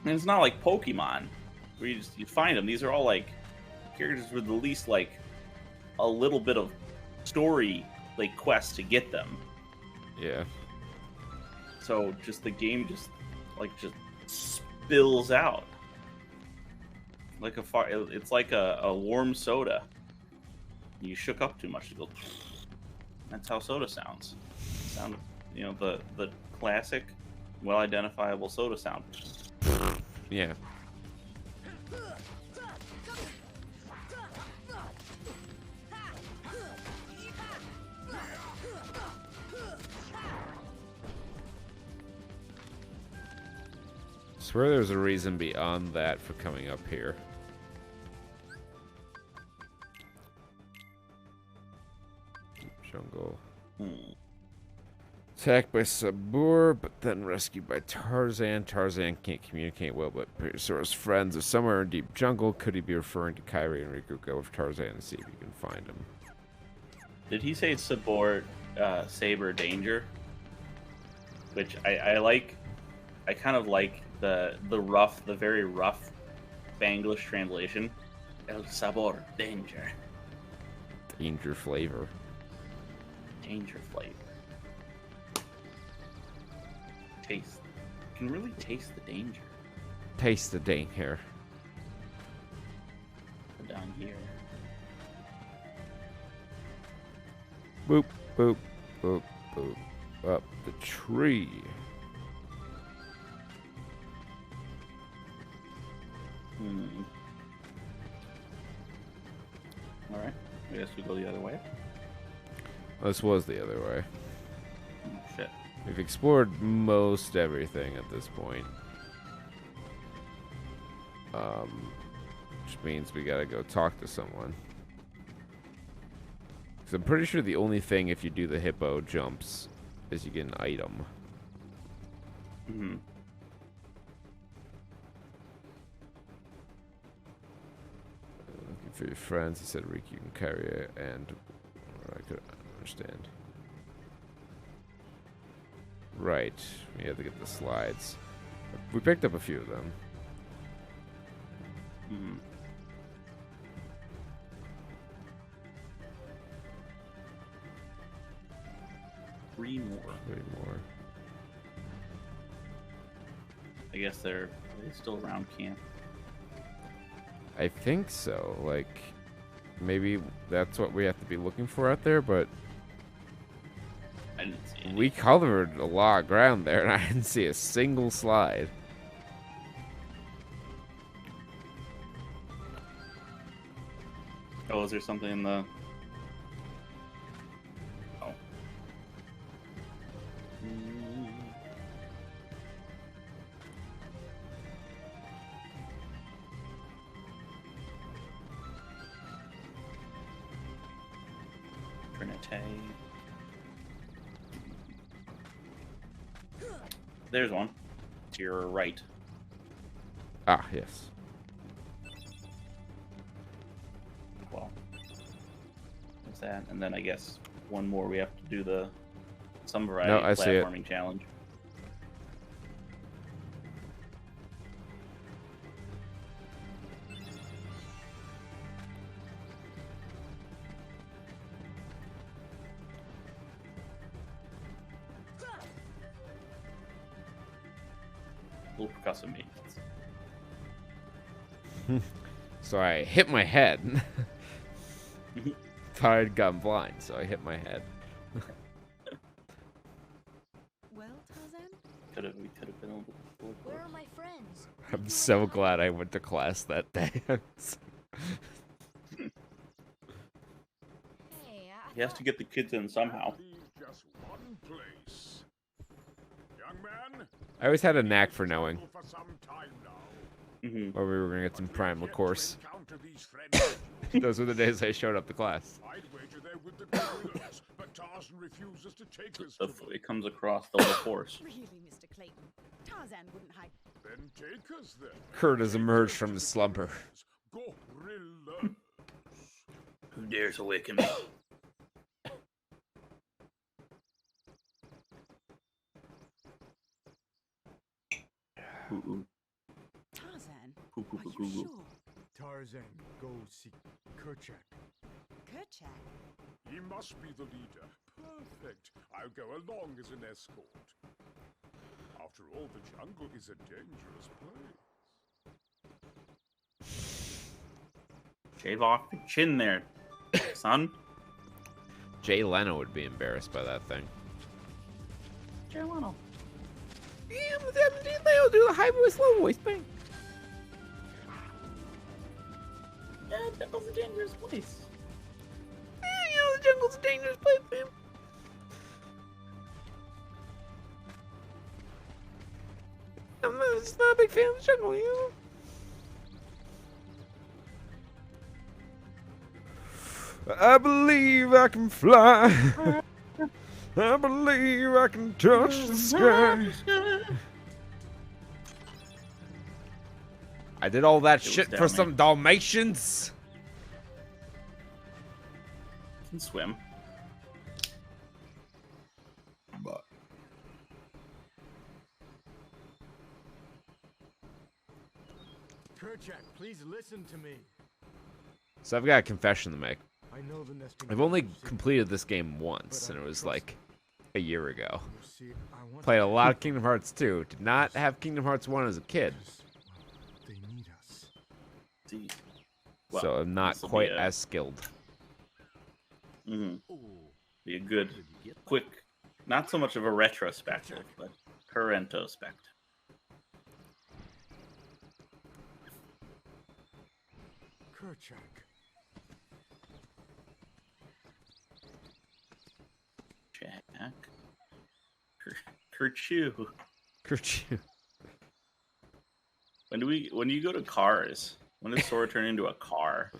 And it's not like Pokemon, where you find them. These are all like characters with at least like a little bit of story, like quest to get them. Yeah. So just the game just spills out like it's like a warm soda. You shook up too much to go. That's how soda sounds. Sound, the classic, well identifiable soda sound. Yeah. Swear there's a reason beyond that for coming up here. Jungle. Attacked by Sabur, but then rescued by Tarzan. Tarzan can't communicate well, but Pegasus' friends are somewhere in deep jungle. Could he be referring to Kyrie and Riku? Go with Tarzan and see if you can find him. Did he say Sabor, Saber Danger? Which I like. I kind of like the very rough Spanglish translation. El Sabor Danger. Danger flavor. Danger flavor. Taste. You can really taste the danger. Taste the danger. Down here. Boop, boop, boop, boop. Up the tree. Alright. I guess we go the other way. This was the other way. Oh, shit. We've explored most everything at this point. Which means we gotta go talk to someone. Because I'm pretty sure the only thing if you do the hippo jumps is you get an item. Mm-hmm. Looking for your friends. He said, Rick, you can carry it, and I could understand. Right. We have to get the slides. We picked up a few of them. Hmm. Three more. 3 more. I guess are they still around camp? I think so. Like, maybe that's what we have to be looking for out there, but I didn't see any. we covered a lot of ground there, and I didn't see a single slide. Oh, is there something in the... Oh. Trinite. There's one. To your right. Ah, yes. Well, there's that, and then I guess one more. We have to do the some variety No, I of see it. platforming challenge. Little percussive maintenance. So I hit my head. Thought I'd gotten blind, so I hit my head. Well, Tarzan? We could have been a little more Where are close. my friends? I'm so glad I went to class that day. Hey, I He has to get the kids in somehow. Leave just one place. Young man, I always had a knack for knowing for some time now. Mm-hmm. where we were going to get some primal Yet to course. encounter these friends. Those were the days I showed up to class. I'd wager they're with the gorillas, but Tarzan refuses to take us to them. It comes across the little horse. Really, Mr. Clayton? Tarzan wouldn't hide. Then take us there. Kurt has emerged from his slumber. Gorillas. Who dares awaken me? Ooh, Tarzan? ooh, ooh, Are ooh, you ooh, ooh. sure? Tarzan, go seek Kerchak. Kerchak? He must be the leader. Perfect. I'll go along as an escort. After all, the jungle is a dangerous place. Shave off your chin there, son. Jay Leno would be embarrassed by that thing. Jay Leno. Yeah, Jay Leno do the high voice, low voice thing. Yeah, that was a dangerous place. You know, the jungle's a dangerous place, man. I'm just not a big fan of the jungle, you know? I believe I can fly. I believe I can touch the sky. I did all that was shit down for there. some Dalmatians. Can swim. Kerchak, please listen to me. So I've got a confession to make. I know the nesting I've only grounds of completed this game once, But I and it was trust like a year ago. You see, I want Played a lot of Kingdom Hearts 2. Did not have Kingdom Hearts 1 as a kid, because, well, they need us. See. so I'm not this'll be quite a- as skilled. Mm-hmm. Oh, Be a good, did you get that? quick, not so much of a retrospective, but currentospect. Kerchak. Jack. Kerchew. Kerchew. When you go to cars, when does Sora turn into a car?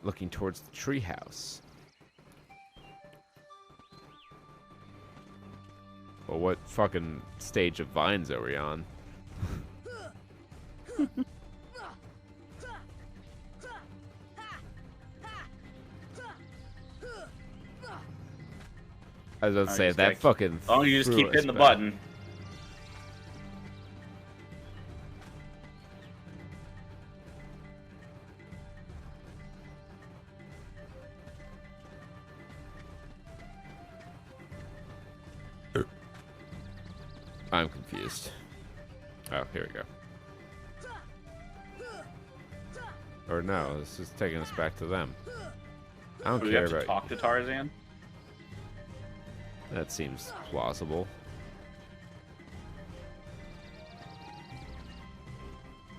Looking towards the treehouse. Well, what fucking stage of vines are we on? I was about to say, that fucking... Oh, you just threw keep us hitting the back. button. I'm confused. Oh, here we go. Or no, this is taking us back to them. I don't Do we care have to about... talk to Tarzan? That seems plausible.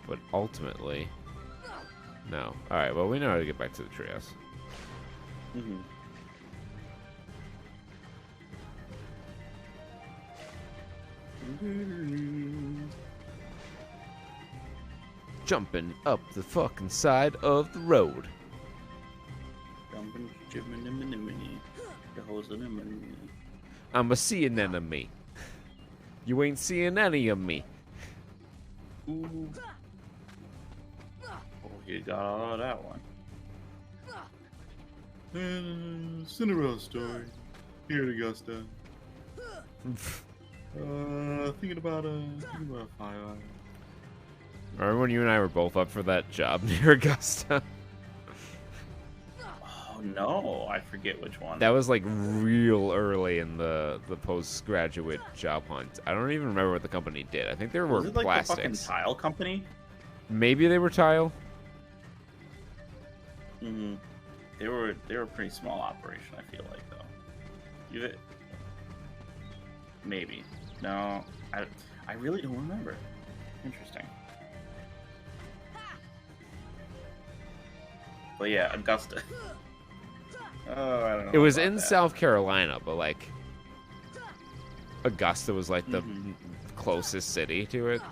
But ultimately... No. Alright, well, we know how to get back to the treehouse. Mm-hmm. Jumping up the fucking side of the road. I'm a seeing enemy. You ain't seeing any of me. Ooh. Oh, you got all of that one. Cinderella story. Here in Augusta. Thinking about a fire. Remember when you and I were both up for that job near Augusta? Oh no, I forget which one. That was like real early in the postgraduate job hunt. I don't even remember what the company did. I think they were Was it like plastics. the fucking tile company? Maybe they were tile. Mm-hmm. They were a pretty small operation. I feel like though. Maybe. No, I really don't remember. Interesting. But yeah, Augusta. Oh, I don't know. It was about in that. South Carolina, but like Augusta was like the closest city to it.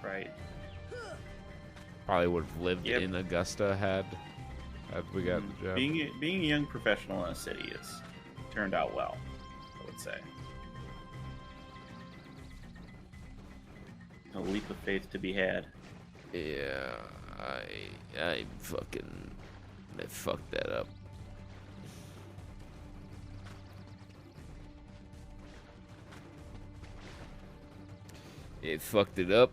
Right. Probably would have lived in Augusta had we got the job. Being a young professional in a city has turned out well, I would say. A leap of faith to be had. Yeah, I fucked that up. It fucked it up.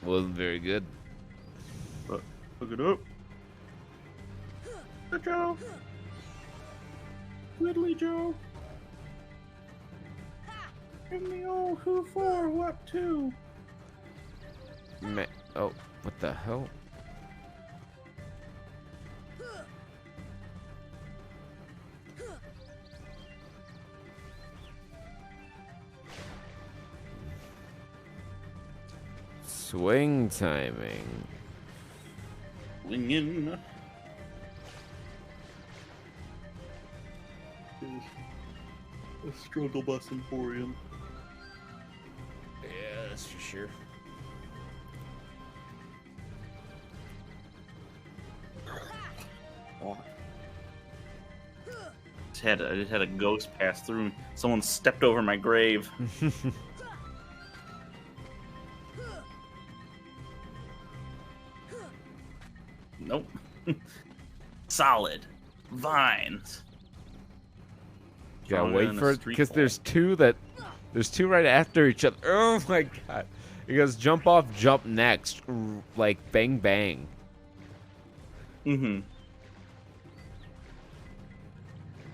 Wasn't very good. But fuck it up. Good Joe. Whittly Joe. Give me all who for what to. Oh, what the hell? Swing timing. Swinging. A struggle bus emporium. Yeah, that's for sure. Oh. I just had a ghost pass through and someone stepped over my grave. Nope. Solid. Vines. Gotta wait for it because there's two right after each other. Oh my god. It goes jump off, jump next. Like bang bang. Mm-hmm.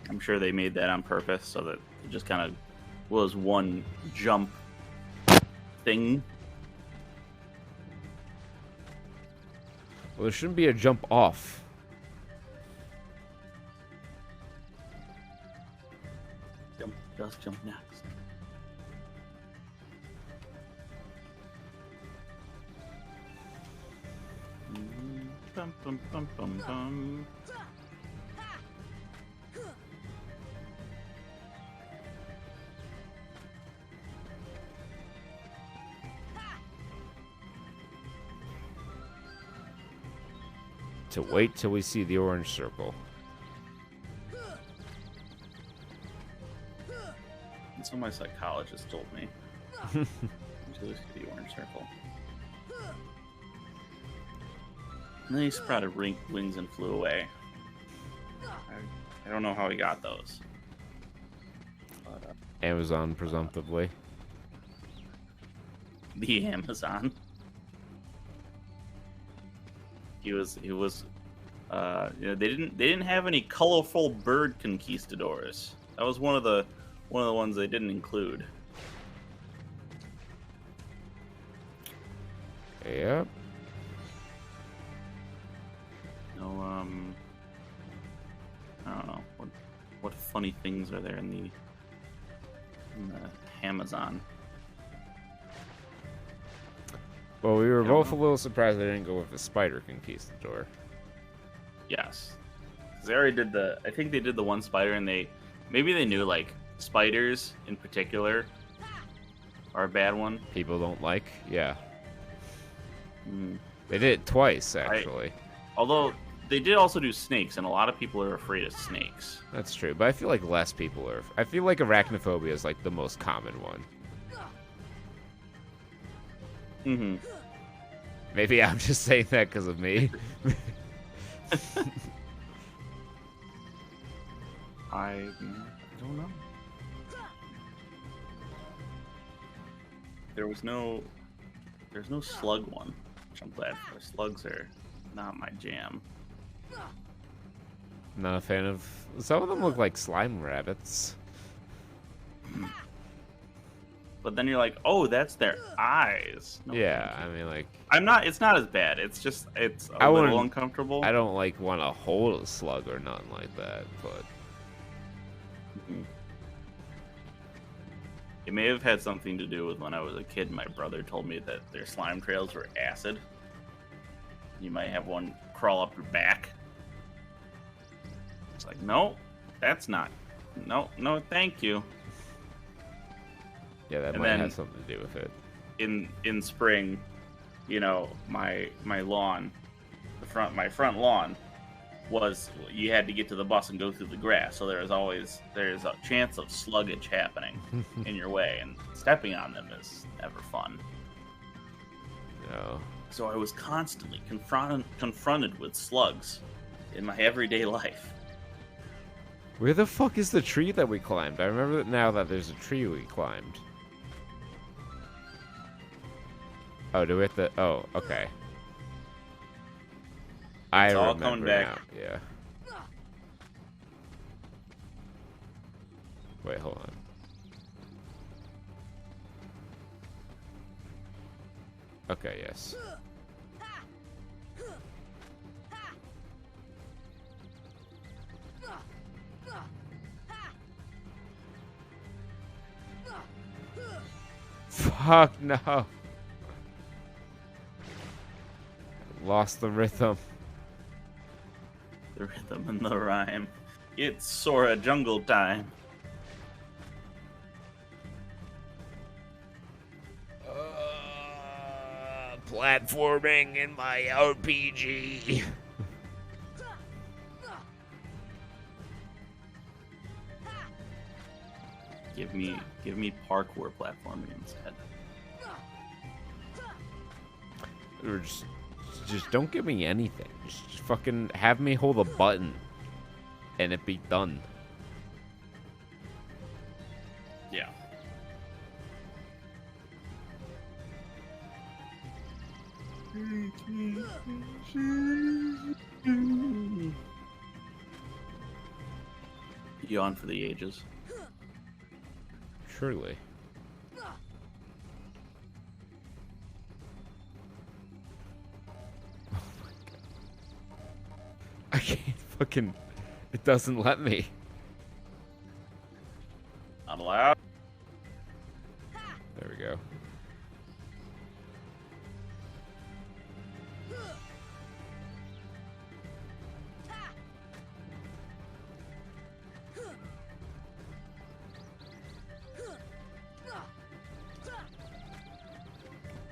I'm sure they made that on purpose so that it just kind of was one jump thing. Well, there shouldn't be a jump off. Just jump next. Bum, bum, bum, bum, bum. To wait till we see the orange circle. So my psychologist told me. Until this could be orange circle. And then he sprouted wings and flew away. I don't know how he got those. But, Amazon, presumptively. the Amazon. He was you know, they didn't have any colorful bird conquistadors. That was one of the ones they didn't include. Yep. No, I don't know what funny things are there in the Amazon. Well, we were I don't both know. a little surprised they didn't go with the spider conquistador. Yes, 'cause they already did the. I think they did the one spider, and maybe they knew like spiders in particular are a bad one. People don't like. Yeah. Mm. They did it twice, actually. Although they did also do snakes, and a lot of people are afraid of snakes. That's true, but I feel like less people are. I feel like arachnophobia is like the most common one. Mm-hmm. Maybe I'm just saying that because of me. I don't know. There's no slug one, which I'm glad for. Slugs are not my jam. Not a fan of. Some of them look like slime rabbits. But then you're like, oh, that's their eyes. No, Yeah, thank you. I mean, like, It's not as bad. It's just it's a I little wouldn't- uncomfortable. I don't like want to hold a slug or nothing like that, but Mhm. It may have had something to do with when I was a kid. My brother told me that their slime trails were acid. You might have one crawl up your back. It's like, no, that's not. No, thank you. yeah, that And might then- have something to do with it. In spring, you know, my lawn, my front lawn was, you had to get to the bus and go through the grass, so there's a chance of sluggage happening in your way, and stepping on them is never fun. No. So I was constantly confronted with slugs in my everyday life. Where the fuck is the tree that we climbed? I remember that now that there's a tree we climbed. Oh, do we have to? Oh, okay. I It's all remember coming back. now. Yeah. Wait, hold on. Okay, yes. Fuck no. Lost the rhythm. The rhythm and the rhyme. It's Sora jungle time. Platforming in my RPG. Give me parkour platforming instead. Or just don't give me anything. Just fucking have me hold a button and it be done. Yeah. Yawn for the ages. Truly. Oh my god. I can't fucking. It doesn't let me. Not allowed. There we go.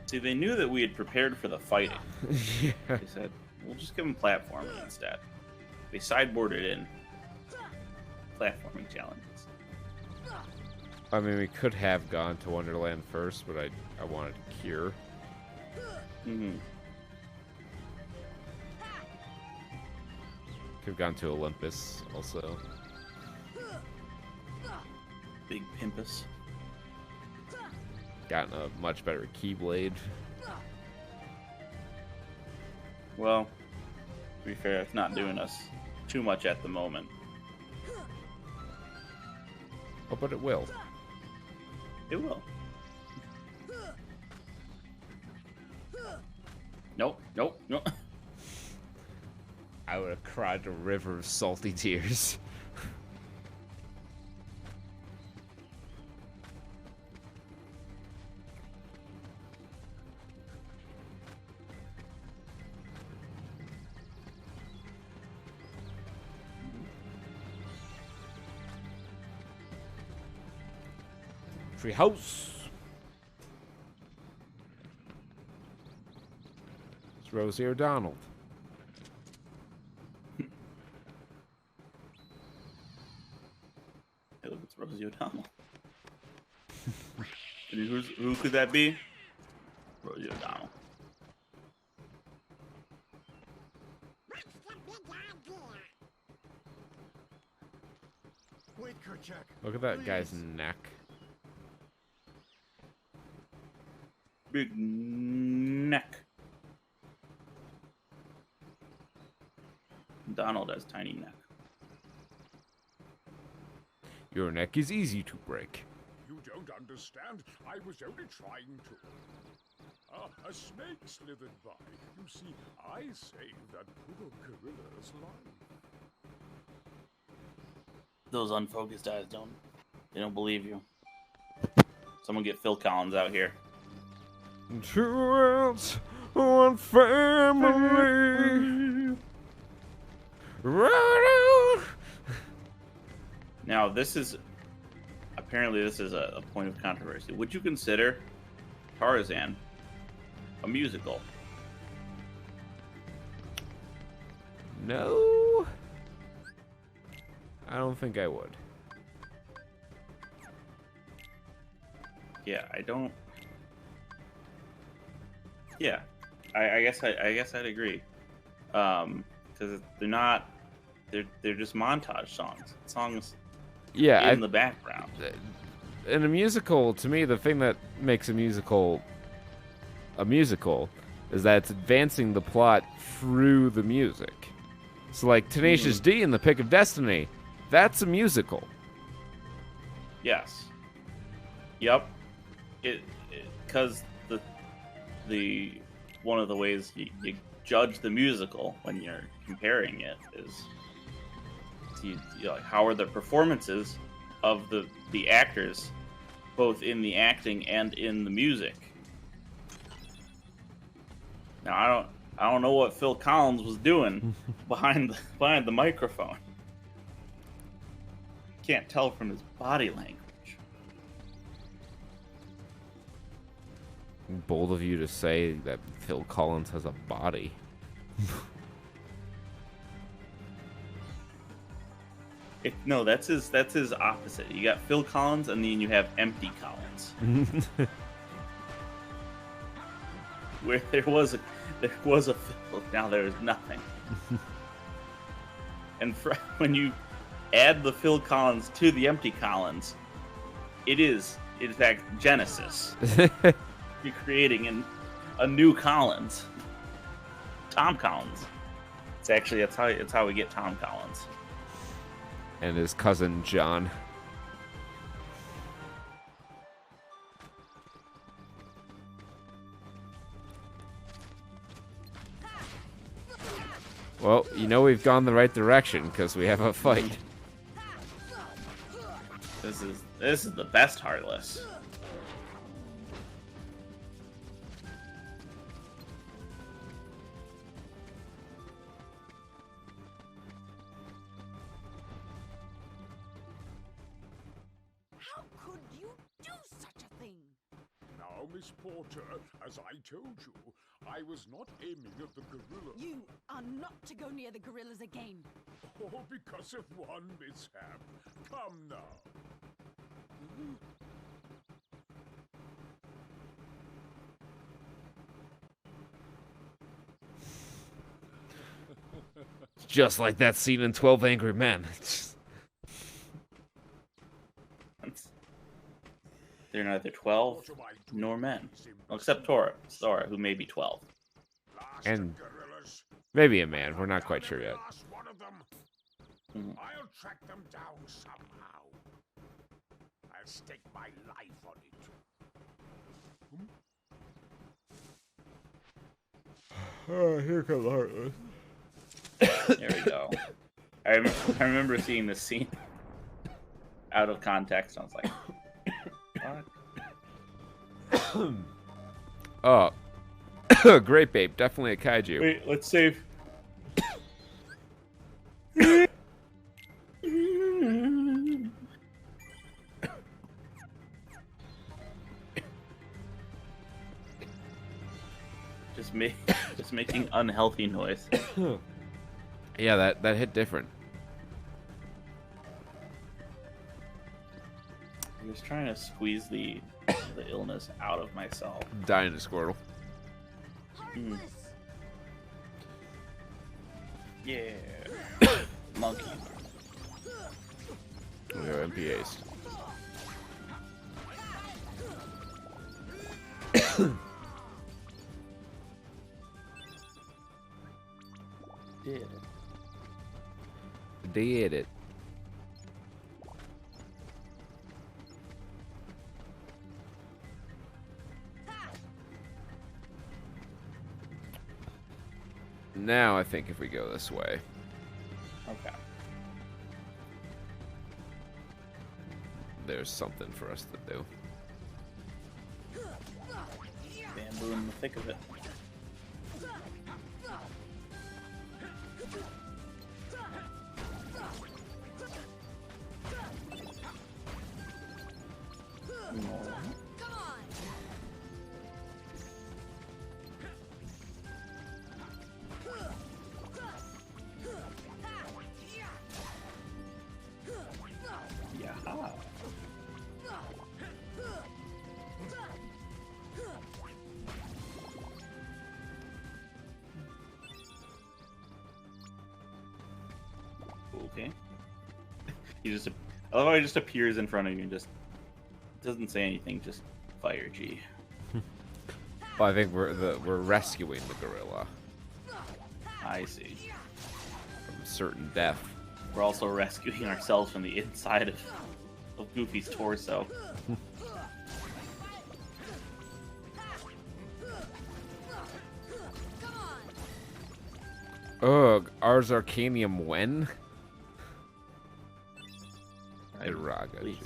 See, they knew that we had prepared for the fighting. Yeah. They said, we'll just give them platforming instead. They sideboarded in platforming challenges. I mean, we could have gone to Wonderland first, but I wanted to cure. Mm-hmm. Could have gone to Olympus also. Big Pimpus. Gotten a much better Keyblade. Well, to be fair, it's not doing us too much at the moment. Oh, but it will. It will. Nope, nope, nope. I would have cried a river of salty tears. Treehouse. It's Rosie O'Donnell. Hey, look, it's Rosie O'Donnell. And who could that be? Rosie O'Donnell. What's the big idea? Wait, Kerchak. Look at that Please. guy's neck. Big neck. Donald has tiny neck. Your neck is easy to break. You don't understand. I was only trying to. A snake slithered by. You see, I saved that poor gorilla's life. Those unfocused eyes they don't believe you. Someone get Phil Collins out here. Two worlds, one family. Right on. Now, this is a point of controversy. Would you consider Tarzan a musical? No, I don't think I would. Yeah, I don't. Yeah, I guess I'd agree. Because they're not. They're just montage songs. Yeah, in the background. In a musical, to me, the thing that makes a musical is that it's advancing the plot through the music. So, like Tenacious D in The Pick of Destiny, that's a musical. Yes. Yep. Because the one of the ways you judge the musical when you're comparing it is how are the performances of the actors, both in the acting and in the music. Now I don't know what Phil Collins was doing behind the microphone. Can't tell from his body language. Bold of you to say that Phil Collins has a body. No, that's his opposite. You got Phil Collins, and then you have Empty Collins. Where there was a Phil, now there is nothing. And when you add the Phil Collins to the Empty Collins, it is in fact Genesis. You're creating a new Collins, Tom Collins. It's how we get Tom Collins. And his cousin John. Well, you know we've gone the right direction because we have a fight. This is the best Heartless. Now, Miss Porter, as I told you, I was not aiming at the gorilla. You are not to go near the gorillas again. Oh, because of one mishap. Come now. just like that scene in 12 Angry Men. They're neither 12 nor men. Well, except Sora, who may be 12. And maybe a man. We're not quite sure yet. Mhm. I'll track them down somehow. I'll stake my life on it. Oh, here comes Heartless. There we go. I remember seeing this scene out of context. I was like, what? Oh, great babe. Definitely a kaiju. Wait, let's save. Just making unhealthy noise. Yeah, that hit different. I'm just trying to squeeze the illness out of myself. Dying to Squirtle. Mm. Yeah. Monkey. We go MPAs. Did it. Did it. Now I think if we go this way. Okay. There's something for us to do. Bamboo in the thick of it. Yeah. Okay. I love how he just appears in front of you and just doesn't say anything, just fire G. Well, I think we're rescuing the gorilla I see. from certain death. We're also rescuing ourselves from the inside of Goofy's torso. Ugh, Ars Arcanium when? Iraga. Please.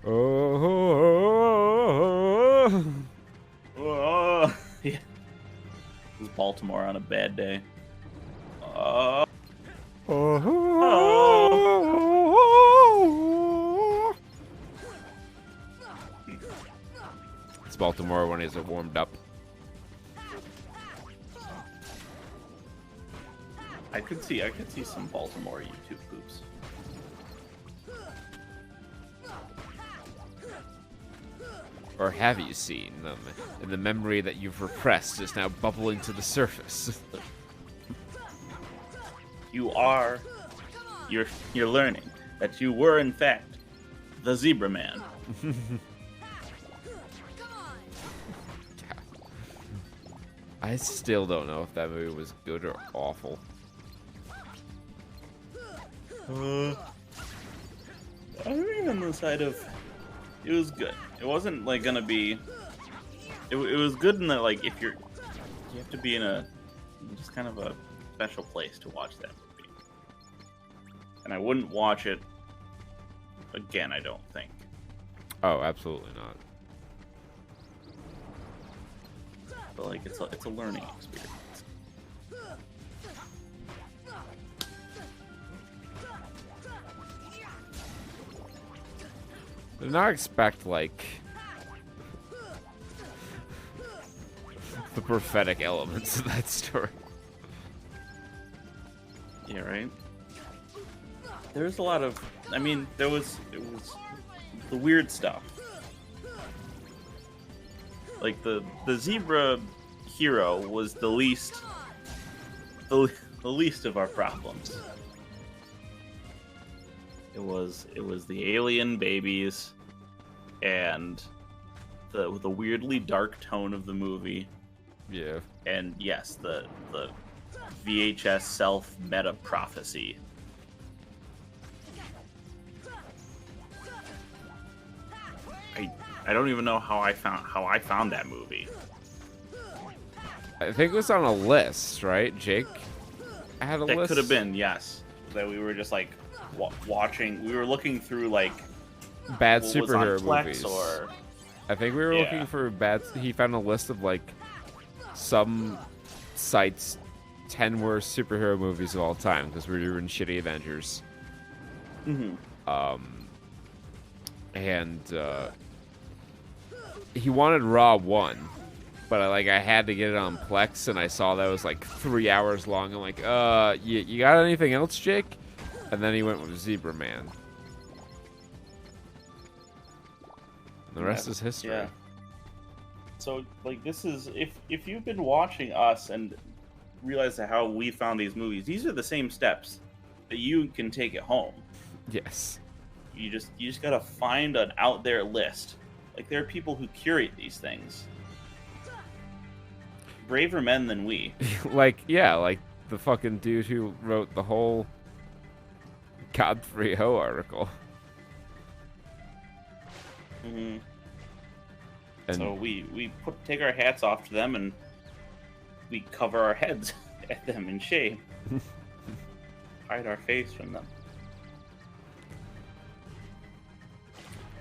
Oh. Oh, yeah. This is Baltimore on a bad day. It's Baltimore when he's warmed up. I could see some Baltimore YouTube poops. Or have you seen them? And the memory that you've repressed is now bubbling to the surface. You're learning that you were in fact the Zebra Man. I still don't know if that movie was good or awful. I think on the side of it was good. It wasn't like gonna be. It was good in that like if you have to be in a just kind of a special place to watch that movie. And I wouldn't watch it again. I don't think. Oh, absolutely not. But like it's a learning experience. Did not expect like the prophetic elements of that story. Yeah, right. There's a lot of. I mean, it was the weird stuff. Like the zebra hero was the least of our problems. It was the alien babies and the weirdly dark tone of the movie. Yeah. And yes, the VHS self meta prophecy. I don't even know how I found that movie. I think it was on a list, right, Jake? I had a list. That could have been, yes. That we were just like watching. We were looking through like bad what was on superhero Plex movies. Or I think we were looking for bad. He found a list of like some sites 10 worst superhero movies of all time because we were doing shitty Avengers. Mm-hmm. And he wanted Raw 1, but I had to get it on Plex, and I saw that it was like 3 hours long. I'm like, you got anything else, Jake? And then he went with Zebra Man. The rest is history. Yeah. So, like, this is if you've been watching us and realize how we found these movies, these are the same steps that you can take at home. Yes. You just gotta find an out there list. Like, there are people who curate these things. Braver men than we. like the fucking dude who wrote the whole Godfrey Ho article. Mm-hmm. And so we take our hats off to them and we cover our heads at them in shame. Hide our face from them.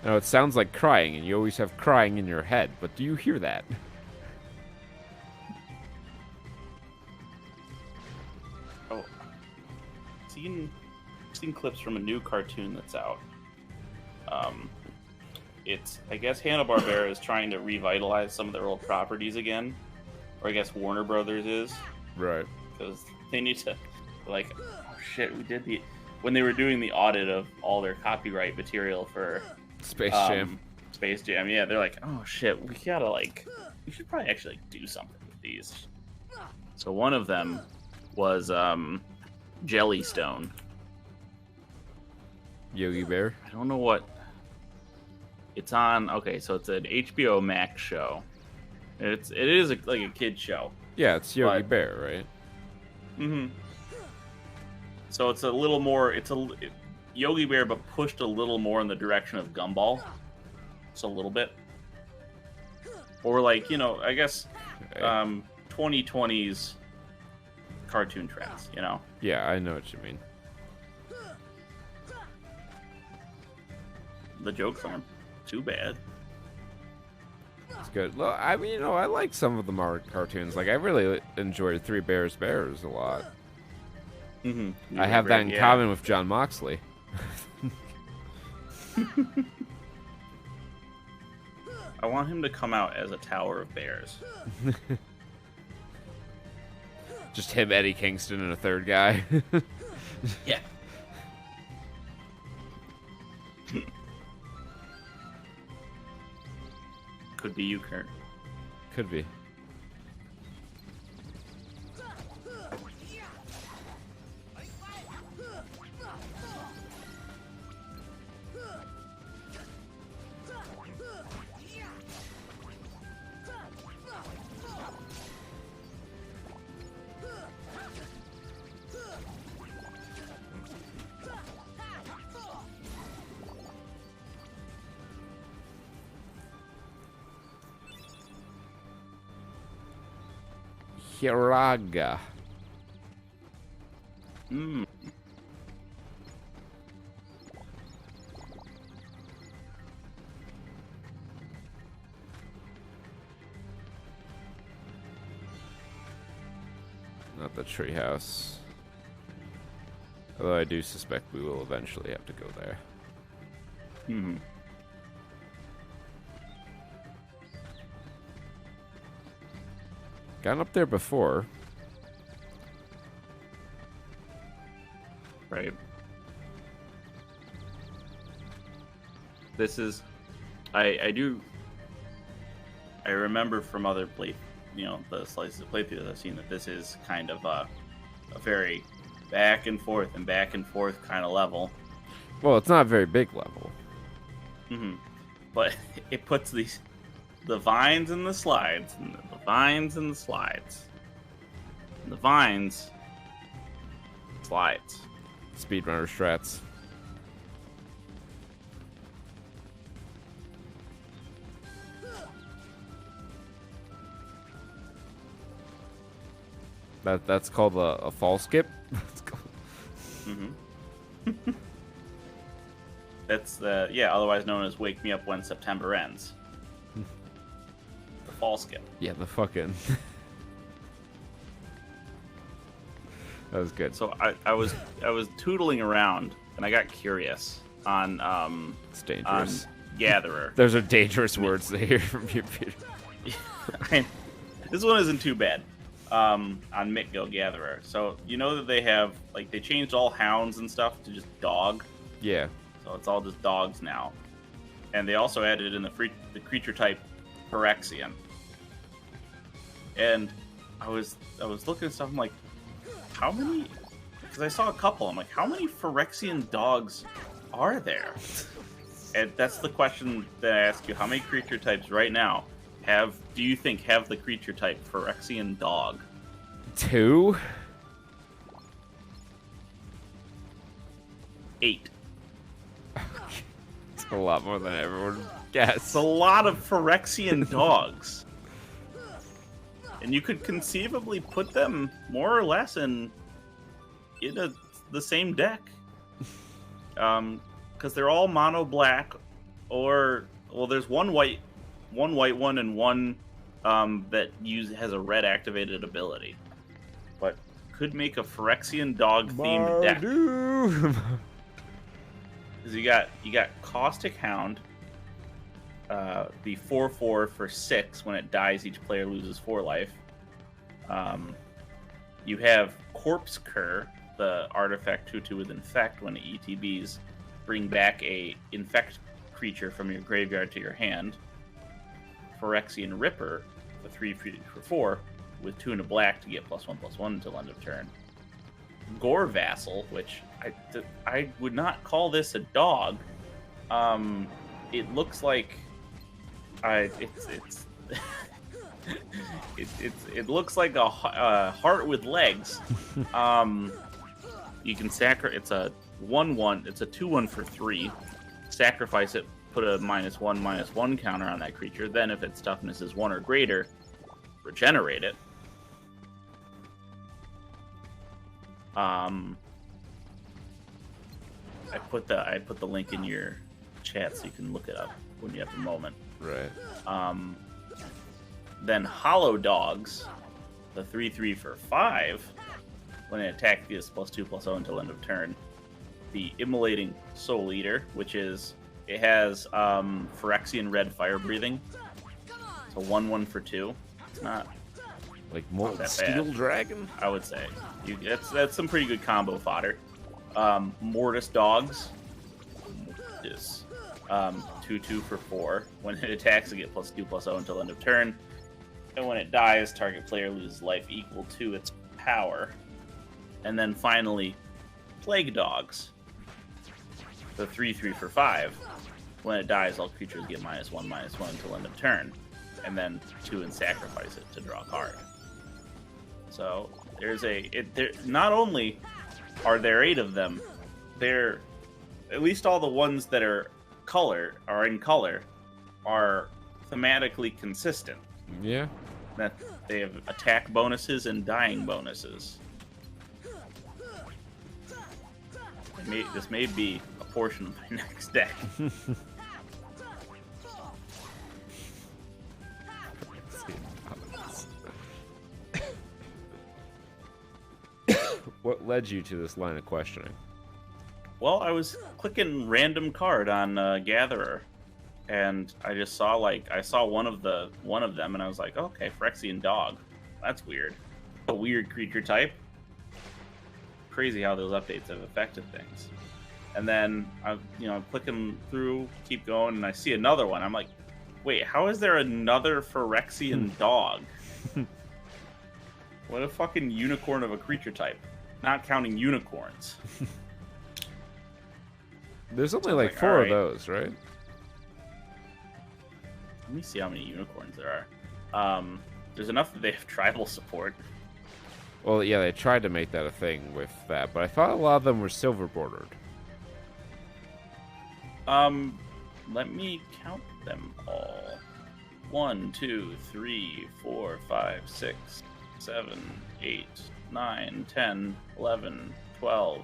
Now, it sounds like crying, and you always have crying in your head, but do you hear that? Oh, seen clips from a new cartoon that's out. It's, I guess Hanna-Barbera is trying to revitalize some of their old properties again, or I guess Warner Brothers is. Right. Because they need to, like, oh shit, we did when they were doing the audit of all their copyright material for Space Jam. Space Jam, yeah, they're like, oh shit, we should probably actually do something with these. So one of them was Jellystone. Yogi Bear. I don't know what it's on. Okay, so it's an HBO Max show. It is like a kid show. Yeah, it's Yogi Bear, right? Mm-hmm. So it's a little more. Yogi Bear, but pushed a little more in the direction of Gumball. Just a little bit. Or like, I guess 2020's cartoon trends, Yeah, I know what you mean. The jokes aren't too bad. It's good. Well, I mean, I like some of the cartoons. Like, I really enjoyed Three Bears a lot. Mm-hmm. I have that in common with John Moxley. I want him to come out as a tower of bears. Just him, Eddie Kingston, and a third guy. Yeah. Could be you, Kurt. Could be. Hiraga. Mm. Not the treehouse. Although I do suspect we will eventually have to go there. Hmm. Gone up there before. Right. This is... I do I remember from other the slices of playthroughs I've seen that this is kind of a very back and forth kind of level. Well, it's not a very big level. But it puts the vines and the slides, and the vines and the slides, and the vines, slides. Speedrunner strats. That's called a fall skip. That's otherwise known as "Wake Me Up When September Ends." The fall skip. Yeah, the fucking. That was good. So I was tootling around and I got curious on It's dangerous. on Gatherer. Those are dangerous words to hear from you, Peter. This one isn't too bad. On Mitgo Gatherer. So you know that they have they changed all hounds and stuff to just dog. Yeah. So it's all just dogs now. And they also added in the creature type Phyrexian. And I was looking at stuff, I'm like, how many? Because I saw a couple. I'm like, how many Phyrexian dogs are there? And that's the question that I ask you. How many creature types right now do you think have the creature type Phyrexian dog? 2? 8. It's a lot more than everyone guessed. It's a lot of Phyrexian dogs. And you could conceivably put them more or less in the same deck. Because they're all mono black, there's one white one and one that has a red activated ability. But could make a Phyrexian dog themed deck. Because you got Caustic Hound, the 4/4 for 6. When it dies, each player loses 4 life. You have Corpse Cur, the artifact 2/2 with Infect. When it ETBs, bring back a Infect creature from your graveyard to your hand. Phyrexian Ripper, the 3 for 4, with 2 and a black to get +1/+1 until end of turn. Gore Vassal, which I would not call this a dog. It looks like it looks like a heart with legs. You can it's a 1/1. It's a 2/1 for 3. Sacrifice it. Put a -1/-1 counter on that creature. Then, if its toughness is 1 or greater, regenerate it. I put the link in your chat so you can look it up when you have a moment. Right. Then Hollow Dogs, the 3/3 for 5. When it attacks, gets +2/+0 until end of turn. The Immolating Soul Eater, which is it has Phyrexian Red Fire Breathing. It's a 1/1 for 2. It's not like Molten that Steel bad, Dragon. I would say that's some pretty good combo fodder. Mortis Dogs. Mortis. 2/2 for 4. When it attacks, it gets +2/+0 until end of turn. And when it dies, target player loses life equal to its power. And then finally, Plague Dogs. The 3/3 for 5. When it dies, all creatures get -1/-1 until end of turn. And then 2 and sacrifice it to draw a card. So there's not only are there 8 of them, they're at least all the ones that are in color are thematically consistent. Yeah. That they have attack bonuses and dying bonuses. This may be a portion of my next deck. What led you to this line of questioning? Well, I was clicking random card on Gatherer, and I just saw one of them, and I was like, okay, Phyrexian Dog. That's weird. A weird creature type. Crazy how those updates have affected things. And then I'm clicking through, keep going, and I see another one. I'm like, Wait, how is there another Phyrexian dog? What a fucking unicorn of a creature type. Not counting unicorns. There's only Sounds like like, 4 alright. of those, right? Let me see how many unicorns there are. There's enough that they have tribal support. Well, yeah, they tried to make that a thing with that, but I thought a lot of them were silver bordered. Let me count them all. 1, 2, 3, 4, 5, 6, 7, 8, 9, 10, 11, 12,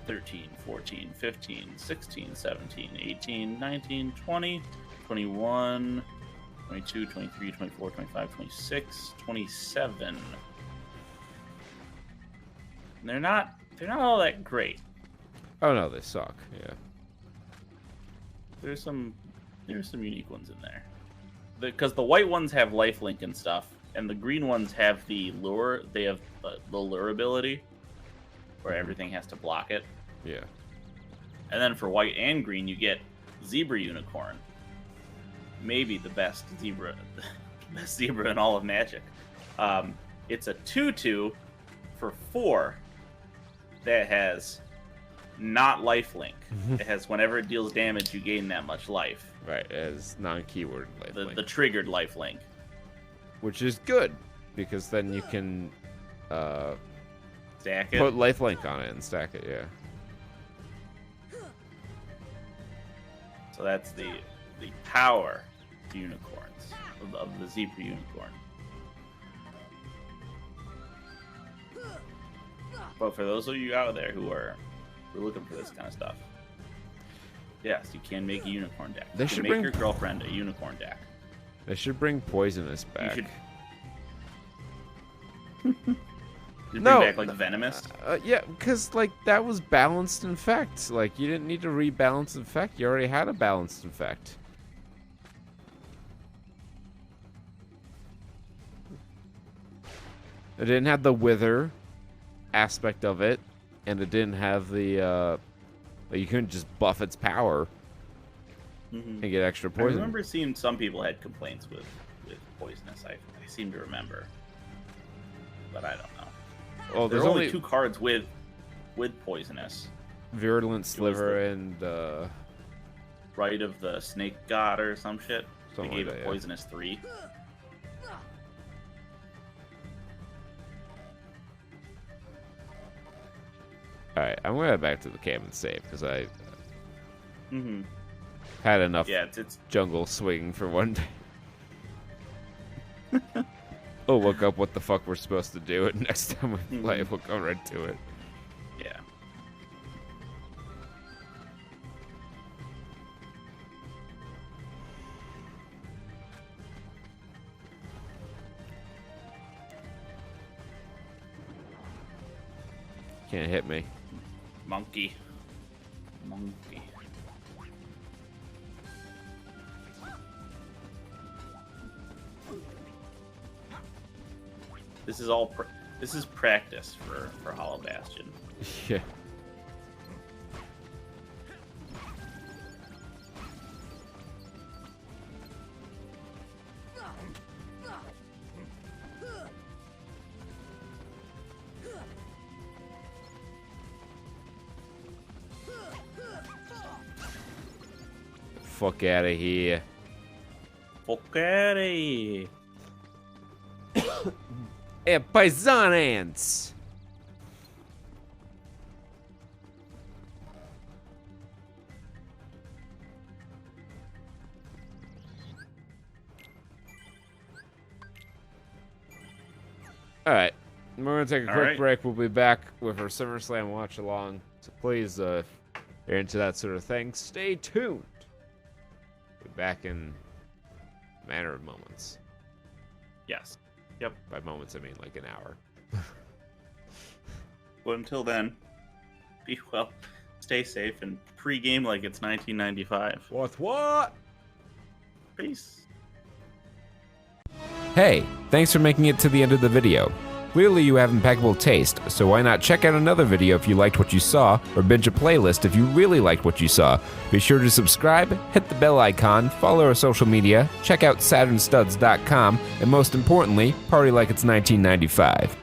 13, 14, 15, 16, 17, 18, 19, 20, 21, 22, 23, 24, 25, 26, 27. And they're not all that great. Oh no, they suck. Yeah. There's some unique ones in there. Because the white ones have lifelink and stuff, and the green ones have the lure. They have the lure ability, where everything has to block it. Yeah. And then for white and green, you get Zebra Unicorn. Maybe the best zebra in all of Magic. It's a 2/2 for 4 that has not lifelink. It has whenever it deals damage, you gain that much life. Right, as non-keyword lifelink. The triggered lifelink. Which is good, because then you can Stack it. put lifelink on it and stack it, yeah. So that's the power unicorns of the Zebra Unicorn. But for those of you out there who are looking for this kind of stuff, yes, you can make a unicorn deck. They You should can make bring- your girlfriend a unicorn deck. They should bring Poisonous back. You bring No, back like Venomous. Yeah, because like that was balanced infect. Like you didn't need to rebalance infect. You already had a balanced infect. It didn't have the wither aspect of it, and it didn't have the like you couldn't just buff its power and get extra I poison. remember seeing some people had complaints with Poisonous. I seem to remember, but I don't know. Well, There there's are only only 2 cards with Poisonous. Virulent Sliver and Rite of the Snake God or some shit. Something They gave like it that, yeah. Poisonous 3. Alright, I'm gonna head back to the camp and save because I Mm-hmm. had enough Yeah, it's jungle swinging for one day. Oh, look up what the fuck we're supposed to do, and next time we play, we'll go right to it. yeah. Can't hit me. Monkey. This is all. This is practice for Hollow Bastion. Yeah. Fuck out of here. Okay. Hey, paisanans! Alright, we're going to take a quick Alright. break. We'll be back with our SummerSlam watch along. So please, if you're into that sort of thing, stay tuned. Be back in a matter of moments. Yes. Yep. By moments, I mean like an hour. But until then, be well, stay safe, and pre-game like it's 1995. What? Peace. Hey, thanks for making it to the end of the video. Clearly you have impeccable taste, so why not check out another video if you liked what you saw, or binge a playlist if you really liked what you saw. Be sure to subscribe, hit the bell icon, follow our social media, check out saturnstuds.com, and most importantly, party like it's 1995.